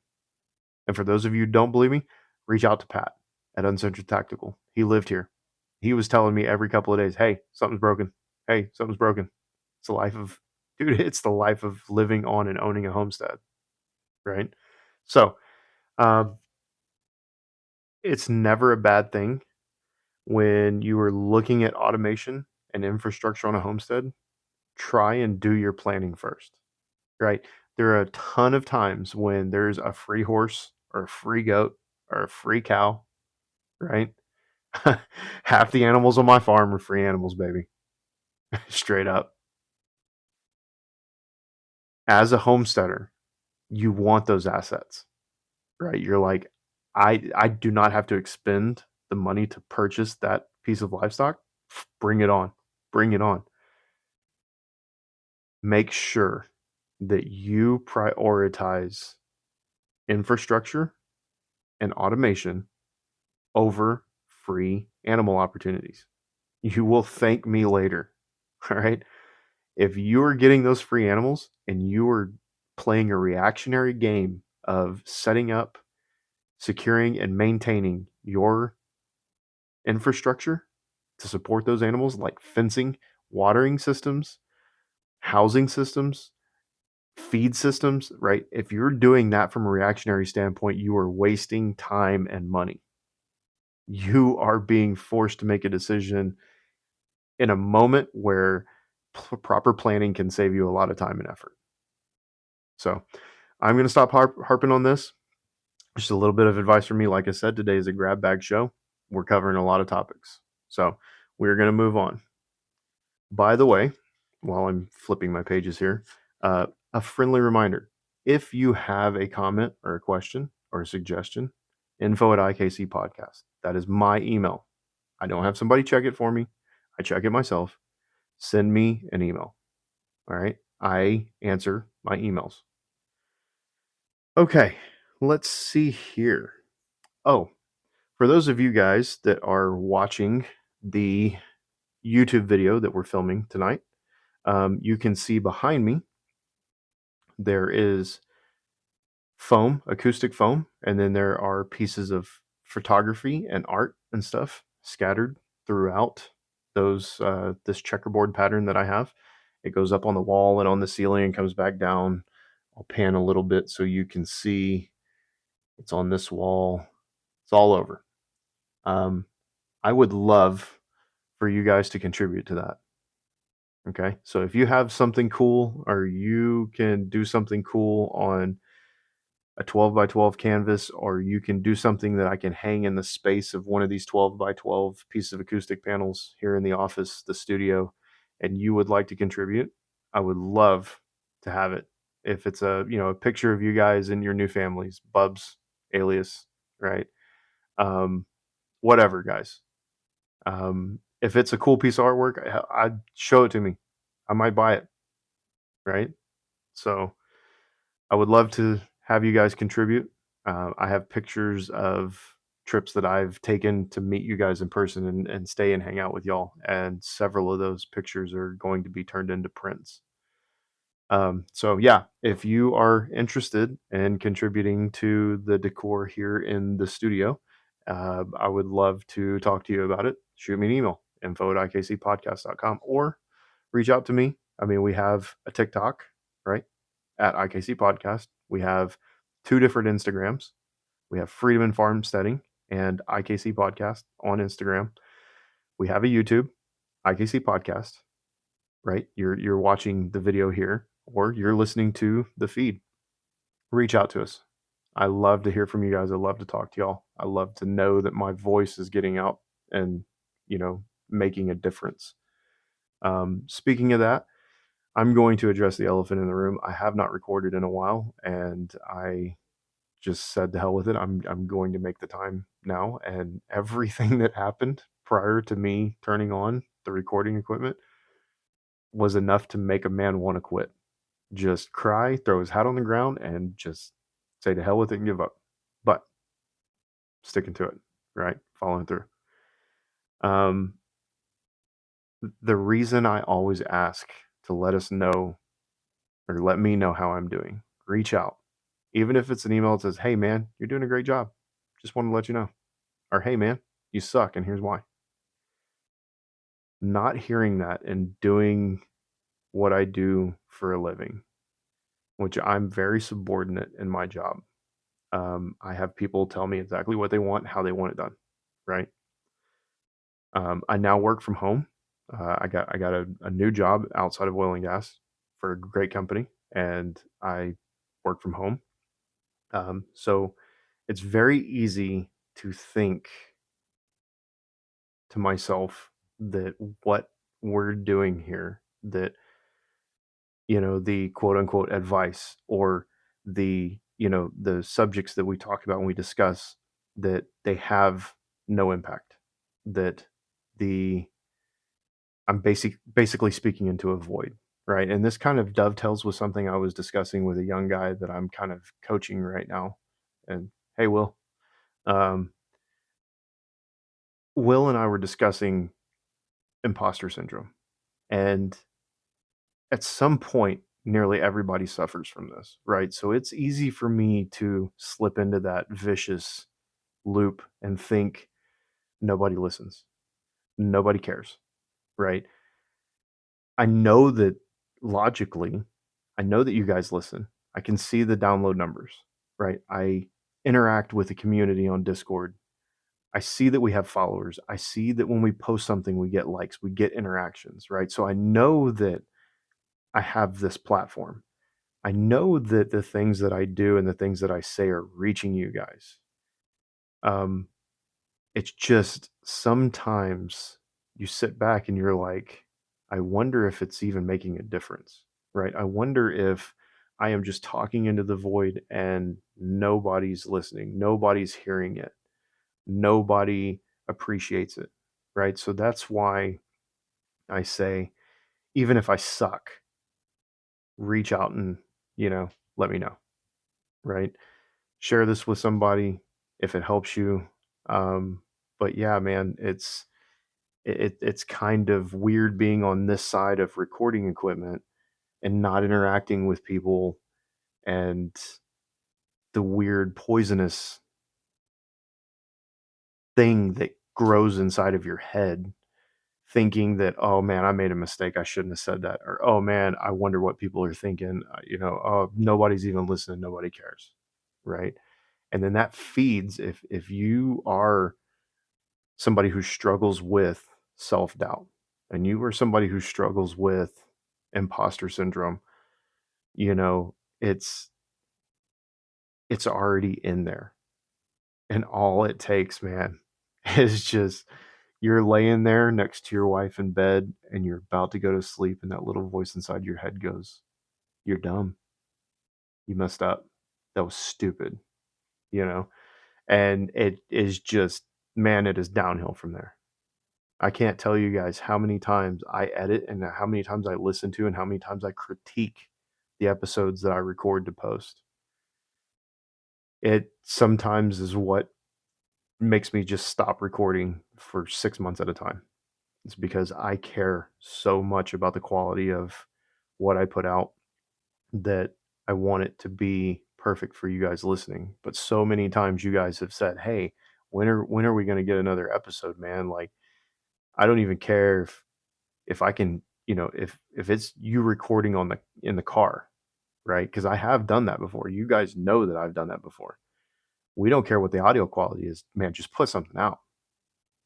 And for those of you who don't believe me, reach out to Pat at Uncensored Tactical. He lived here. He was telling me every couple of days, hey, something's broken. Hey, something's broken. It's the life of, dude, it's the life of living on and owning a homestead, right? So, um, it's never a bad thing when you are looking at automation and infrastructure on a homestead. Try and do your planning first, right? There are a ton of times when there's a free horse or a free goat or a free cow, right? Half the animals on my farm are free animals, baby. Straight up. As a homesteader, you want those assets, right? You're like, I do not have to expend the money to purchase that piece of livestock. Bring it on. Bring it on. Make sure that you prioritize infrastructure and automation over free animal opportunities. You will thank me later. All right. If you are getting those free animals and you are playing a reactionary game of setting up, securing, and maintaining your infrastructure to support those animals, like fencing, watering systems, housing systems, feed systems, right? If you're doing that from a reactionary standpoint, you are wasting time and money. You are being forced to make a decision in a moment where proper planning can save you a lot of time and effort. So I'm going to stop harping on this. Just a little bit of advice from me. Like I said, today is a grab bag show. We're covering a lot of topics. So we're going to move on. By the way, while I'm flipping my pages here, a friendly reminder, if you have a comment or a question or a suggestion, info at IKC Podcast. That is my email. I don't have somebody check it for me. I check it myself. Send me an email. All right. I answer my emails. Okay. Let's see here. Oh, for those of you guys that are watching the YouTube video that we're filming tonight, you can see behind me there is foam, acoustic foam, and then there are pieces of photography and art and stuff scattered throughout those this checkerboard pattern that I have. It goes up on the wall and on the ceiling and comes back down. I'll pan a little bit so you can see it's on this wall. It's all over. I would love for you guys to contribute to that. Okay. So if you have something cool or you can do something cool on a 12 by 12 canvas, or you can do something that I can hang in the space of one of these 12 by 12 pieces of acoustic panels here in the office, the studio, and you would like to contribute, I would love to have it. If it's a picture of you guys and your new families, Bubs, Alias, right? Um, Whatever, guys. If it's a cool piece of artwork, I'd show it to me. I might buy it, right? So I would love to have you guys contribute. I have pictures of trips that I've taken to meet you guys in person and stay and hang out with y'all. And several of those pictures are going to be turned into prints. So yeah, if you are interested in contributing to the decor here in the studio, I would love to talk to you about it. Shoot me an email, info@ikcpodcast.com, or reach out to me. I mean, we have a TikTok, right? At IKC Podcast. We have two different Instagrams. We have Freedom and Farmsteading and IKC Podcast on Instagram. We have a YouTube, IKC Podcast, right? You're watching the video here, or you're listening to the feed. Reach out to us. I love to hear from you guys. I love to talk to y'all. I love to know that my voice is getting out and making a difference. Speaking of that, I'm going to address the elephant in the room. I have not recorded in a while, and I just said to hell with it. I'm going to make the time now, and everything that happened prior to me turning on the recording equipment was enough to make a man want to quit. Just cry, throw his hat on the ground, and just say to hell with it and give up. But sticking to it, right? Following through. The reason I always ask to let us know or let me know how I'm doing, reach out. Even if it's an email that says, hey man, you're doing a great job. Just wanted to let you know. Or hey man, you suck and here's why. Not hearing that and doing what I do for a living, which I'm very subordinate in my job. I have people tell me exactly what they want, how they want it done, right? I now work from home. I got a new job outside of oil and gas for a great company, and I work from home. So it's very easy to think to myself that what we're doing here, that the quote unquote advice, or the subjects that we talk about when we discuss, that they have no impact, that the I'm basically speaking into a void, right? And this kind of dovetails with something I was discussing with a young guy that I'm kind of coaching right now. And hey, um, Will and I were discussing imposter syndrome, and at some point, nearly everybody suffers from this, right? So it's easy for me to slip into that vicious loop and think nobody listens, nobody cares, right? I know that logically, I know that you guys listen. I can see the download numbers, right? I interact with the community on Discord. I see that we have followers. I see that when we post something, we get likes, we get interactions, right? So I know that I have this platform. I know that the things that I do and the things that I say are reaching you guys. Um, it's just sometimes you sit back and you're like, I wonder if it's even making a difference, right? I wonder if I am just talking into the void and nobody's listening. Nobody's hearing it. Nobody appreciates it. Right. So that's why I say, even if I suck, reach out and, you know, let me know. Right. Share this with somebody if it helps you. Um, but yeah, man, it's kind of weird being on this side of recording equipment and not interacting with people and the weird poisonous thing that grows inside of your head thinking that, oh man, I made a mistake, I shouldn't have said that, or oh man, I wonder what people are thinking, oh, nobody's even listening, nobody cares, right? And then that feeds, if you are somebody who struggles with self-doubt and you are somebody who struggles with imposter syndrome, you know, it's already in there. And all it takes, man, is just you're laying there next to your wife in bed and you're about to go to sleep, and that little voice inside your head goes, "You're dumb. You messed up. That was stupid." You know? And it is just, man, it is downhill from there. I can't tell you guys how many times I edit and how many times I listen to and how many times I critique the episodes that I record to post. It sometimes is what makes me just stop recording for 6 months at a time. It's because I care so much about the quality of what I put out that I want it to be perfect for you guys listening. But so many times you guys have said, "Hey, when are we going to get another episode, man?" Like, I don't even care if I can, if it's you recording on the in the car, right? Cuz I have done that before. You guys know that I've done that before. We don't care what the audio quality is. Man, just put something out.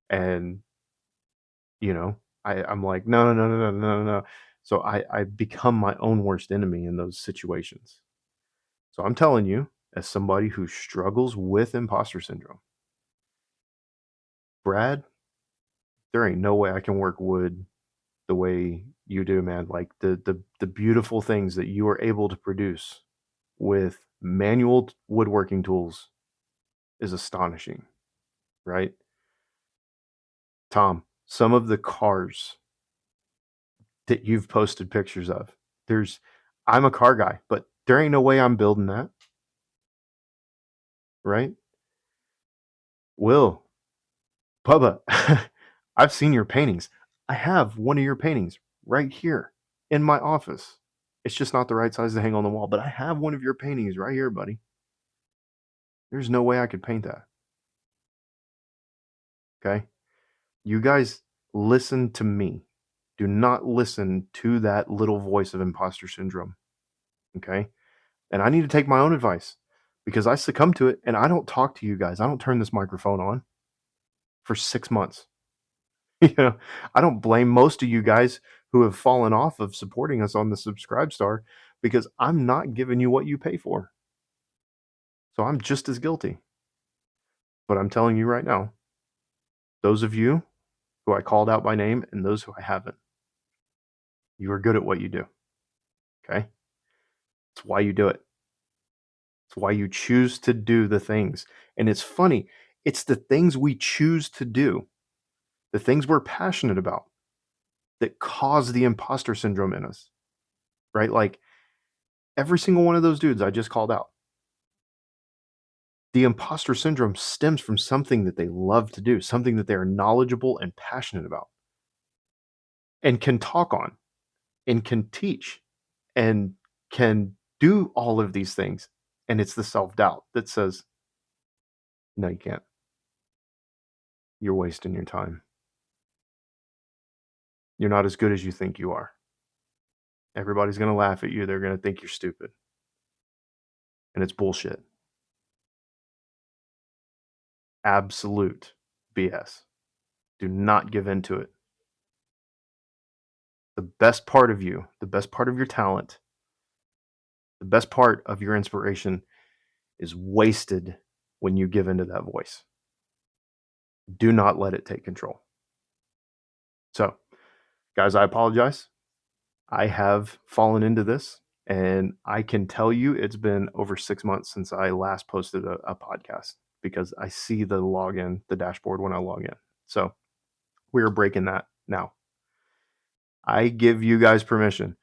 And You know, I'm like, "No, no, no, no, no, no, no." So I become my own worst enemy in those situations. So I'm telling you, as somebody who struggles with imposter syndrome, Brad, there ain't no way I can work wood the way you do, man. Like the beautiful things that you are able to produce with manual woodworking tools is astonishing, right? Tom, some of the cars that you've posted pictures of, there's I'm a car guy, but there ain't no way I'm building that. Right? Will, Bubba, I've seen your paintings. I have one of your paintings right here in my office. It's just not the right size to hang on the wall, but I have one of your paintings right here, buddy. There's no way I could paint that. Okay? You guys listen to me. Do not listen to that little voice of imposter syndrome. Okay? And I need to take my own advice because I succumb to it and I don't talk to you guys. I don't turn this microphone on for 6 months. I don't blame most of you guys who have fallen off of supporting us on the Subscribe Star because I'm not giving you what you pay for. So I'm just as guilty. But I'm telling you right now, those of you who I called out by name and those who I haven't, you are good at what you do. Okay? It's why you do it. It's why you choose to do the things. And it's funny, it's the things we choose to do, the things we're passionate about that cause the imposter syndrome in us, right? Like every single one of those dudes I just called out, the imposter syndrome stems from something that they love to do, something that they are knowledgeable and passionate about and can talk on and can teach and can do all of these things. And it's the self doubt that says, no, you can't. You're wasting your time. You're not as good as you think you are. Everybody's going to laugh at you. They're going to think you're stupid. And it's bullshit. Absolute BS. Do not give in to it. The best part of you, the best part of your talent, the best part of your inspiration is wasted when you give into that voice. Do not let it take control. So, guys, I apologize. I have fallen into this And I can tell you it's been over 6 months since I last posted a podcast because I see the login, the dashboard when I log in. So we are breaking that now. I give you guys permission.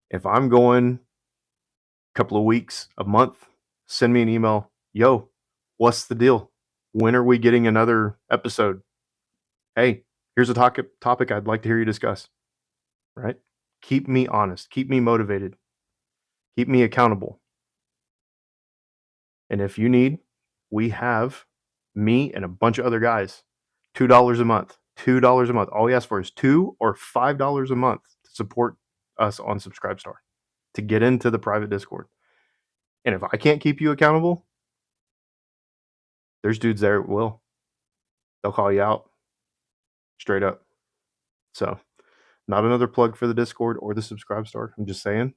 If I'm going a couple of weeks, a month, send me an email. Yo, what's the deal? When are we getting another episode? Hey, here's a topic I'd like to hear you discuss. Right? Keep me honest. Keep me motivated. Keep me accountable. And if you need, we have me and a bunch of other guys, $2 a month. $2 a month. All we ask for is $2 or $5 a month to support us on Subscribestar to get into the private Discord. And if I can't keep you accountable, there's dudes there that will. They'll call you out straight up. So, not another plug for the Discord or the Subscribestar. I'm just saying,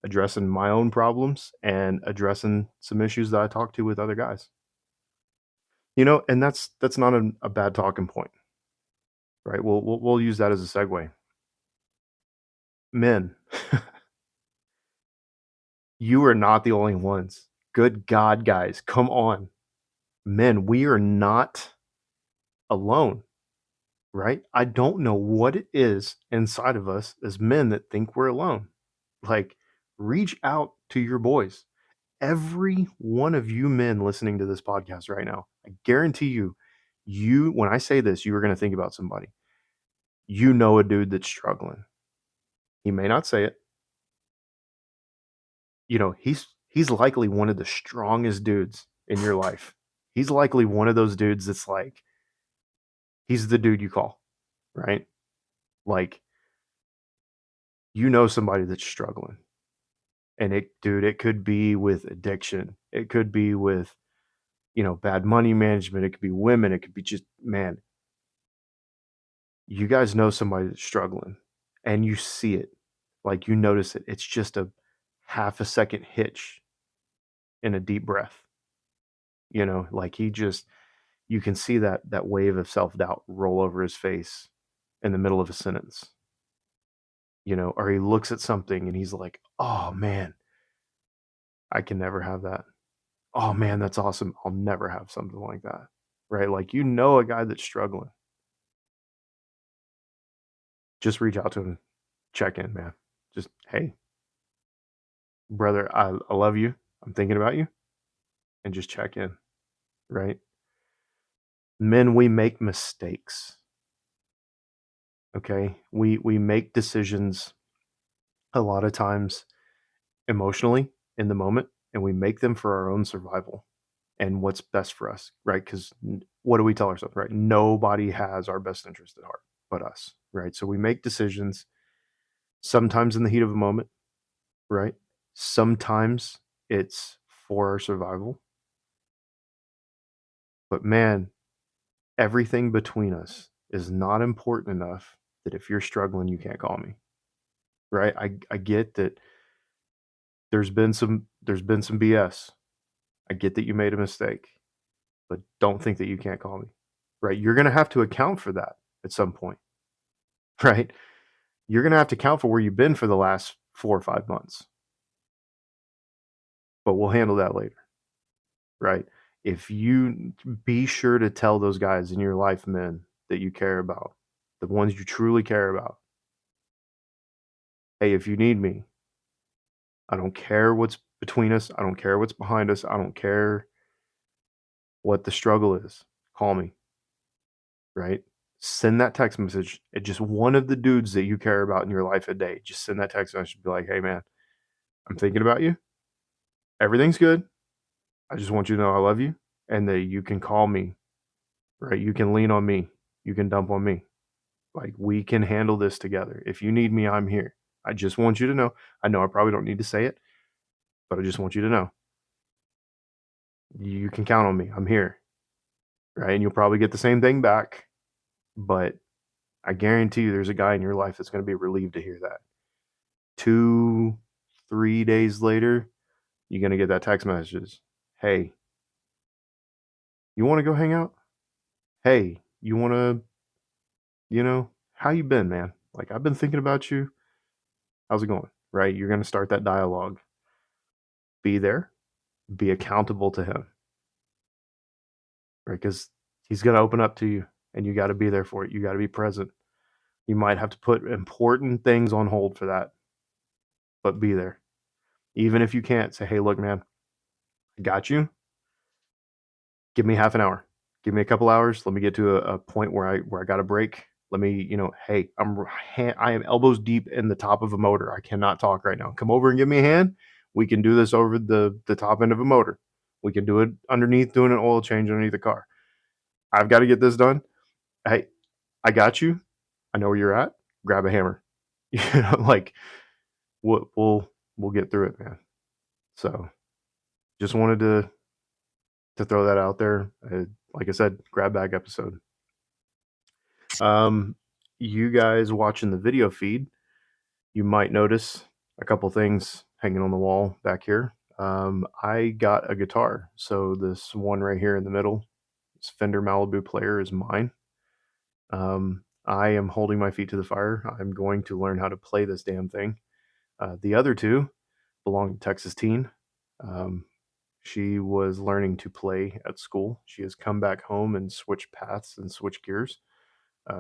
addressing my own problems and addressing some issues that I talk to with other guys. And that's not a bad talking point, right? We'll use that as a segue. Men, you are not the only ones. Good God, guys, come on. Men, we are not alone, right? I don't know what it is inside of us as men that think we're alone. Like, reach out to your boys. Every one of you men listening to this podcast right now, I guarantee you, when I say this, you are going to think about somebody. You know a dude that's struggling. He may not say it. He's likely one of the strongest dudes in your life. He's likely one of those dudes that's like, he's the dude you call, right? Like, somebody that's struggling. And it could be with addiction. It could be with, bad money management. It could be women. It could be just, man, you guys know somebody that's struggling and you see it. Like, you notice it. It's just a half a second hitch in a deep breath. Like you can see that wave of self-doubt roll over his face in the middle of a sentence. Or he looks at something and he's like, "Oh man, I can never have that. Oh man, that's awesome. I'll never have something like that." Right? Like, a guy that's struggling. Just reach out to him. Check in, man. Just, "Hey, brother, I love you. I'm thinking about you." And just check in, right? Men, we make mistakes. Okay? We make decisions a lot of times emotionally in the moment, and we make them for our own survival and what's best for us, right? Because what do we tell ourselves, right? Nobody has our best interest at heart but us, right? So we make decisions sometimes in the heat of a moment, right? Sometimes it's for our survival. But man, everything between us is not important enough that if you're struggling, you can't call me, right? I get that there's been some BS. I get that you made a mistake, but don't think that you can't call me, right? You're going to have to account for that at some point, right? You're going to have to account for where you've been for the last 4 or 5 months, but we'll handle that later, right? If you be sure to tell those guys in your life, men, that you care about, the ones you truly care about, hey, if you need me, I don't care what's between us. I don't care what's behind us. I don't care what the struggle is. Call me, right? Send that text message at just one of the dudes that you care about in your life a day. Just send that text message and be like, "Hey, man, I'm thinking about you. Everything's good. I just want you to know I love you and that you can call me, right? You can lean on me. You can dump on me. Like, we can handle this together. If you need me, I'm here. I just want you to know. I know I probably don't need to say it, but I just want you to know you can count on me. I'm here." Right? And you'll probably get the same thing back, but I guarantee you there's a guy in your life that's going to be relieved to hear that. 2, 3 days later, you're going to get that text messages. "Hey, you want to go hang out? Hey, you want to, how you been, man? Like, I've been thinking about you. How's it going?" right? You're going to start that dialogue. Be there, be accountable to him, right? Because he's going to open up to you and you got to be there for it. You got to be present. You might have to put important things on hold for that, but be there. Even if you can't, say, hey, look, man, I got you. Give me half an hour. Give me a couple hours. Let me get to a point where I got a break. Let me, hey, I am elbows deep in the top of a motor. I cannot talk right now. Come over and give me a hand. We can do this over the top end of a motor. We can do it underneath doing an oil change underneath the car. I've got to get this done. Hey, I got you. I know where you're at. Grab a hammer. Like we'll get through it, man. So just wanted to throw that out there. Like I said, grab bag episode. You guys watching the video feed, you might notice a couple things hanging on the wall back here. I got a guitar. So this one right here in the middle, this Fender Malibu player is mine. I am holding my feet to the fire. I'm going to learn how to play this damn thing. The other two belong to Texas Teen. Um, she was learning to play at school. She has come back home and switched paths and switched gears.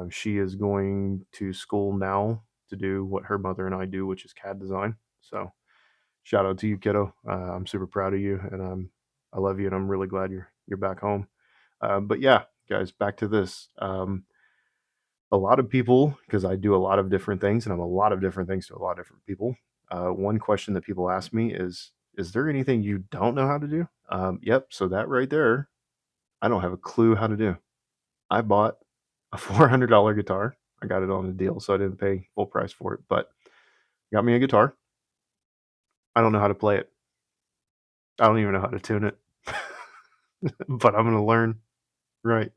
She is going to school now to do what her mother and I do, which is CAD design. So shout out to you, kiddo. I'm super proud of you, and I love you, and I'm really glad you're back home. But yeah, guys, back to this. A lot of people, because I do a lot of different things, and I'm a lot of different things to a lot of different people. One question that people ask me is there anything you don't know how to do? Yep. So that right there, I don't have a clue how to do. I bought a $400 guitar. I got it on a deal, so I didn't pay full price for it, but got me a guitar. I don't know how to play it. I don't even know how to tune it. But I'm gonna learn. Right.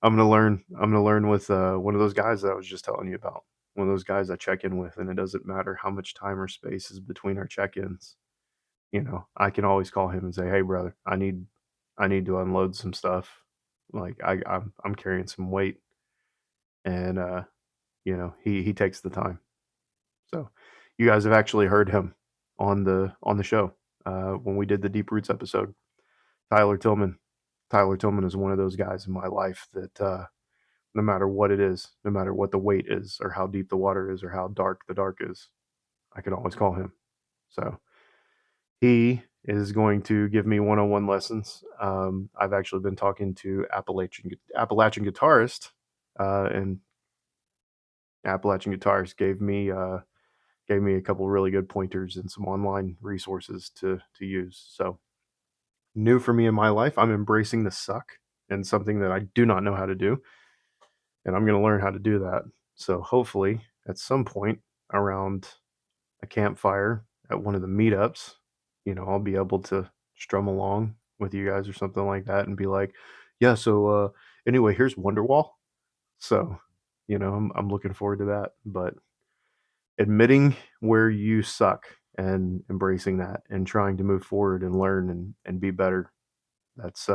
I'm gonna learn with one of those guys that I was just telling you about. One of those guys I check in with, and it doesn't matter how much time or space is between our check-ins. I can always call him and say, "Hey, brother, I need to unload some stuff. Like I'm carrying some weight," and he takes the time. So you guys have actually heard him on the show when we did the Deep Roots episode. Tyler Tillman. Tyler Tillman is one of those guys in my life that no matter what it is, no matter what the weight is, or how deep the water is, or how dark the dark is, I can always call him. So he is going to give me one-on-one lessons. I've actually been talking to Appalachian guitarist, and Appalachian guitarist gave me a couple really good pointers and some online resources to use. So new for me in my life, I'm embracing the suck and something that I do not know how to do, and I'm going to learn how to do that. So hopefully, at some point around a campfire at one of the meetups, I'll be able to strum along with you guys or something like that and be like, yeah. So anyway, here's Wonderwall. So I'm looking forward to that, but admitting where you suck and embracing that and trying to move forward and learn and be better. That's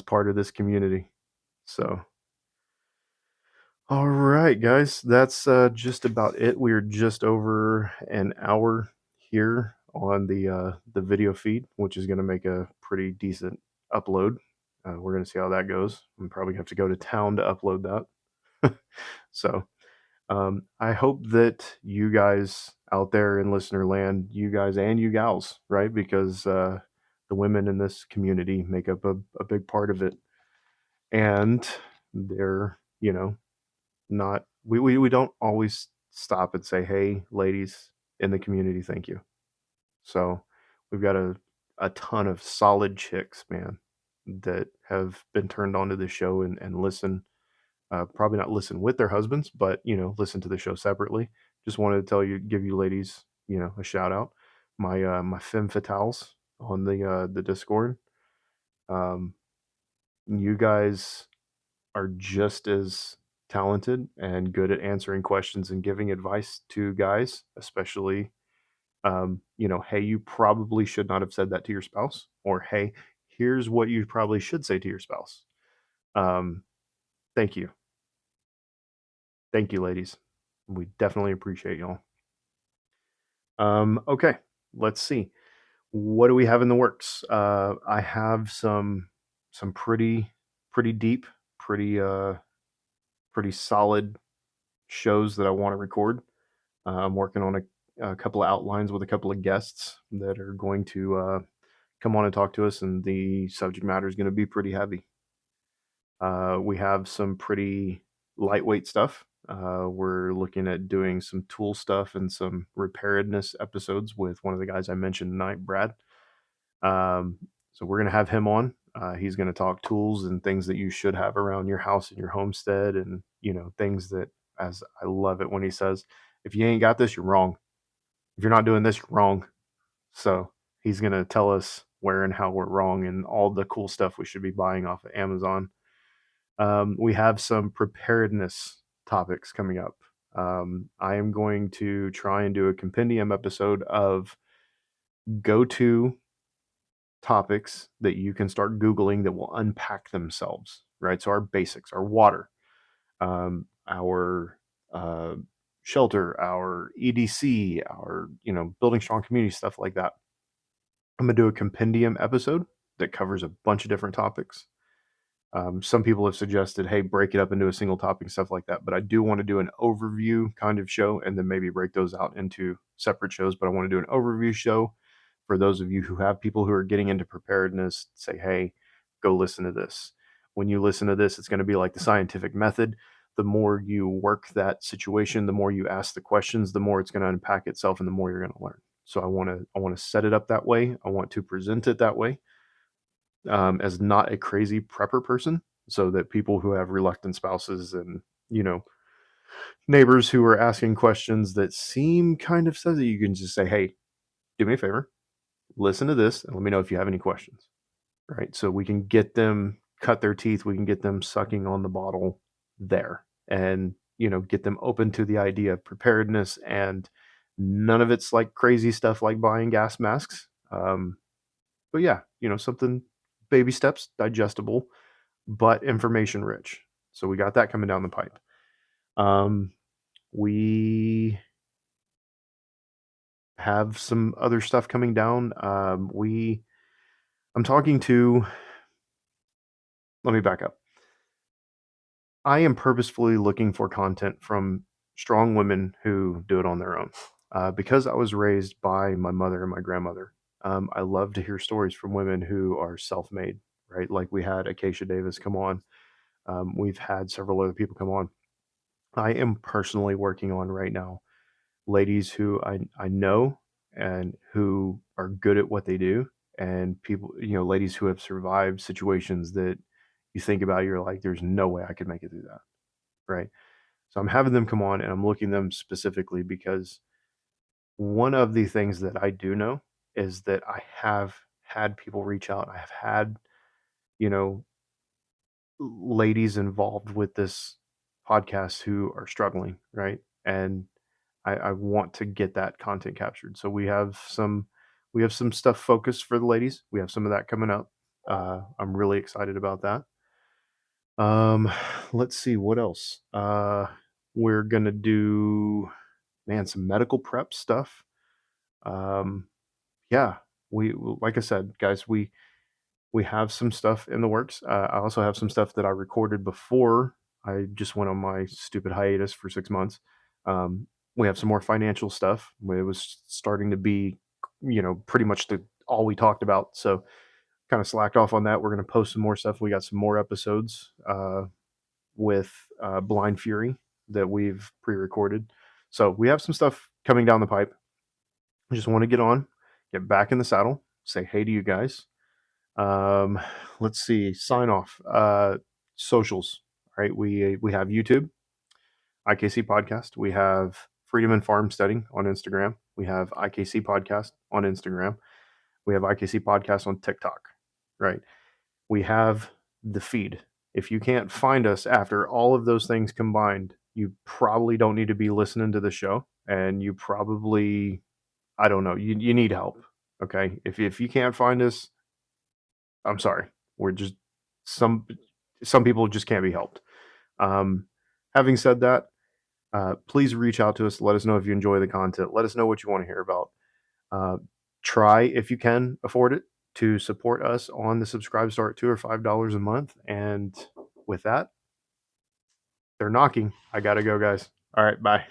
part of this community. So all right, guys, that's just about it. We're just over an hour here on the video feed, which is going to make a pretty decent upload. We're going to see how that goes. I'm probably gonna have to go to town to upload that. So I hope that you guys out there in listener land, you guys and you gals, right? Because the women in this community make up a big part of it. And they're, not, we don't always stop and say, hey, ladies in the community, thank you. So we've got a ton of solid chicks, man, that have been turned on to the show and listen. Probably not listen with their husbands, but listen to the show separately. Just wanted to give you ladies, a shout out. My femme fatales on the Discord. Um, you guys are just as talented and good at answering questions and giving advice to guys, especially. Hey, you probably should not have said that to your spouse, or hey, here's what you probably should say to your spouse. Um, thank you. Thank you, ladies. We definitely appreciate y'all. Okay, let's see. What do we have in the works? I have some pretty deep, pretty pretty solid shows that I want to record. I'm working on a couple of outlines with a couple of guests that are going to come on and talk to us, and the subject matter is going to be pretty heavy. We have some pretty lightweight stuff. We're looking at doing some tool stuff and some preparedness episodes with one of the guys I mentioned tonight, Brad. Um, so we're going to have him on. He's going to talk tools and things that you should have around your house and your homestead, and things that, as I love it when he says, if you ain't got this, you're wrong. If you're not doing this, you're wrong. So he's going to tell us where and how we're wrong and all the cool stuff we should be buying off of Amazon. We have some preparedness topics coming up. I am going to try and do a compendium episode of go to topics that you can start Googling that will unpack themselves, right? So, our basics, our water, our shelter, our EDC, our, building strong community, stuff like that. I'm going to do a compendium episode that covers a bunch of different topics. Some people have suggested, hey, break it up into a single topic and stuff like that. But I do want to do an overview kind of show and then maybe break those out into separate shows. But I want to do an overview show for those of you who have people who are getting into preparedness. Say, hey, go listen to this. When you listen to this, it's going to be like the scientific method. The more you work that situation, the more you ask the questions, the more it's going to unpack itself and the more you're going to learn. So I want to set it up that way. I want to present it that way, as not a crazy prepper person, so that people who have reluctant spouses and you know neighbors who are asking questions that seem kind of silly, you can just say, "Hey, do me a favor, listen to this, and let me know if you have any questions." Right? So we can get them cut their teeth, we can get them sucking on the bottle there, and get them open to the idea of preparedness. And none of it's like crazy stuff like buying gas masks. But yeah, something baby steps, digestible, but information rich. So we got that coming down the pipe. Um, we have some other stuff coming down. I'm talking to. Let me back up. I am purposefully looking for content from strong women who do it on their own. Because I was raised by my mother and my grandmother, I love to hear stories from women who are self-made. Right, like we had Acacia Davis come on. We've had several other people come on. I am personally working on right now ladies who I know and who are good at what they do, and people, ladies who have survived situations that you think about, you're like, there's no way I could make it through that, right? So I'm having them come on and I'm looking them specifically because one of the things that I do know is that I have had people reach out. I have had, you know, ladies involved with this podcast who are struggling, right? And I want to get that content captured. So we have some stuff focused for the ladies. We have some of that coming up. I'm really excited about that. Um, let's see what else. We're gonna do, man, some medical prep stuff. Um, yeah, like I said, guys, we have some stuff in the works. I also have some stuff that I recorded before I just went on my stupid hiatus for 6 months. Um, we have some more financial stuff. It was starting to be, pretty much all we talked about. So kind of slacked off on that. We're going to post some more stuff. We got some more episodes with Blind Fury that we've pre-recorded. So we have some stuff coming down the pipe. I just want to get on, get back in the saddle, say hey to you guys. um, let's see. Sign off. Socials. Right. We have YouTube, IKC Podcast. We have Freedom and Farmsteading on Instagram. We have IKC Podcast on Instagram. We have IKC Podcast on TikTok. Right. We have the feed. If you can't find us after all of those things combined, you probably don't need to be listening to the show, and you probably, I don't know, you need help. Okay. If you can't find us, I'm sorry. We're just some some people just can't be helped. Um, having said that, Please reach out to us. Let us know if you enjoy the content. Let us know what you want to hear about. Uh, try, if you can afford it, to support us on the Subscribe Star at $2 or $5 a month. And with that, they're knocking. I gotta go, guys. All right, bye.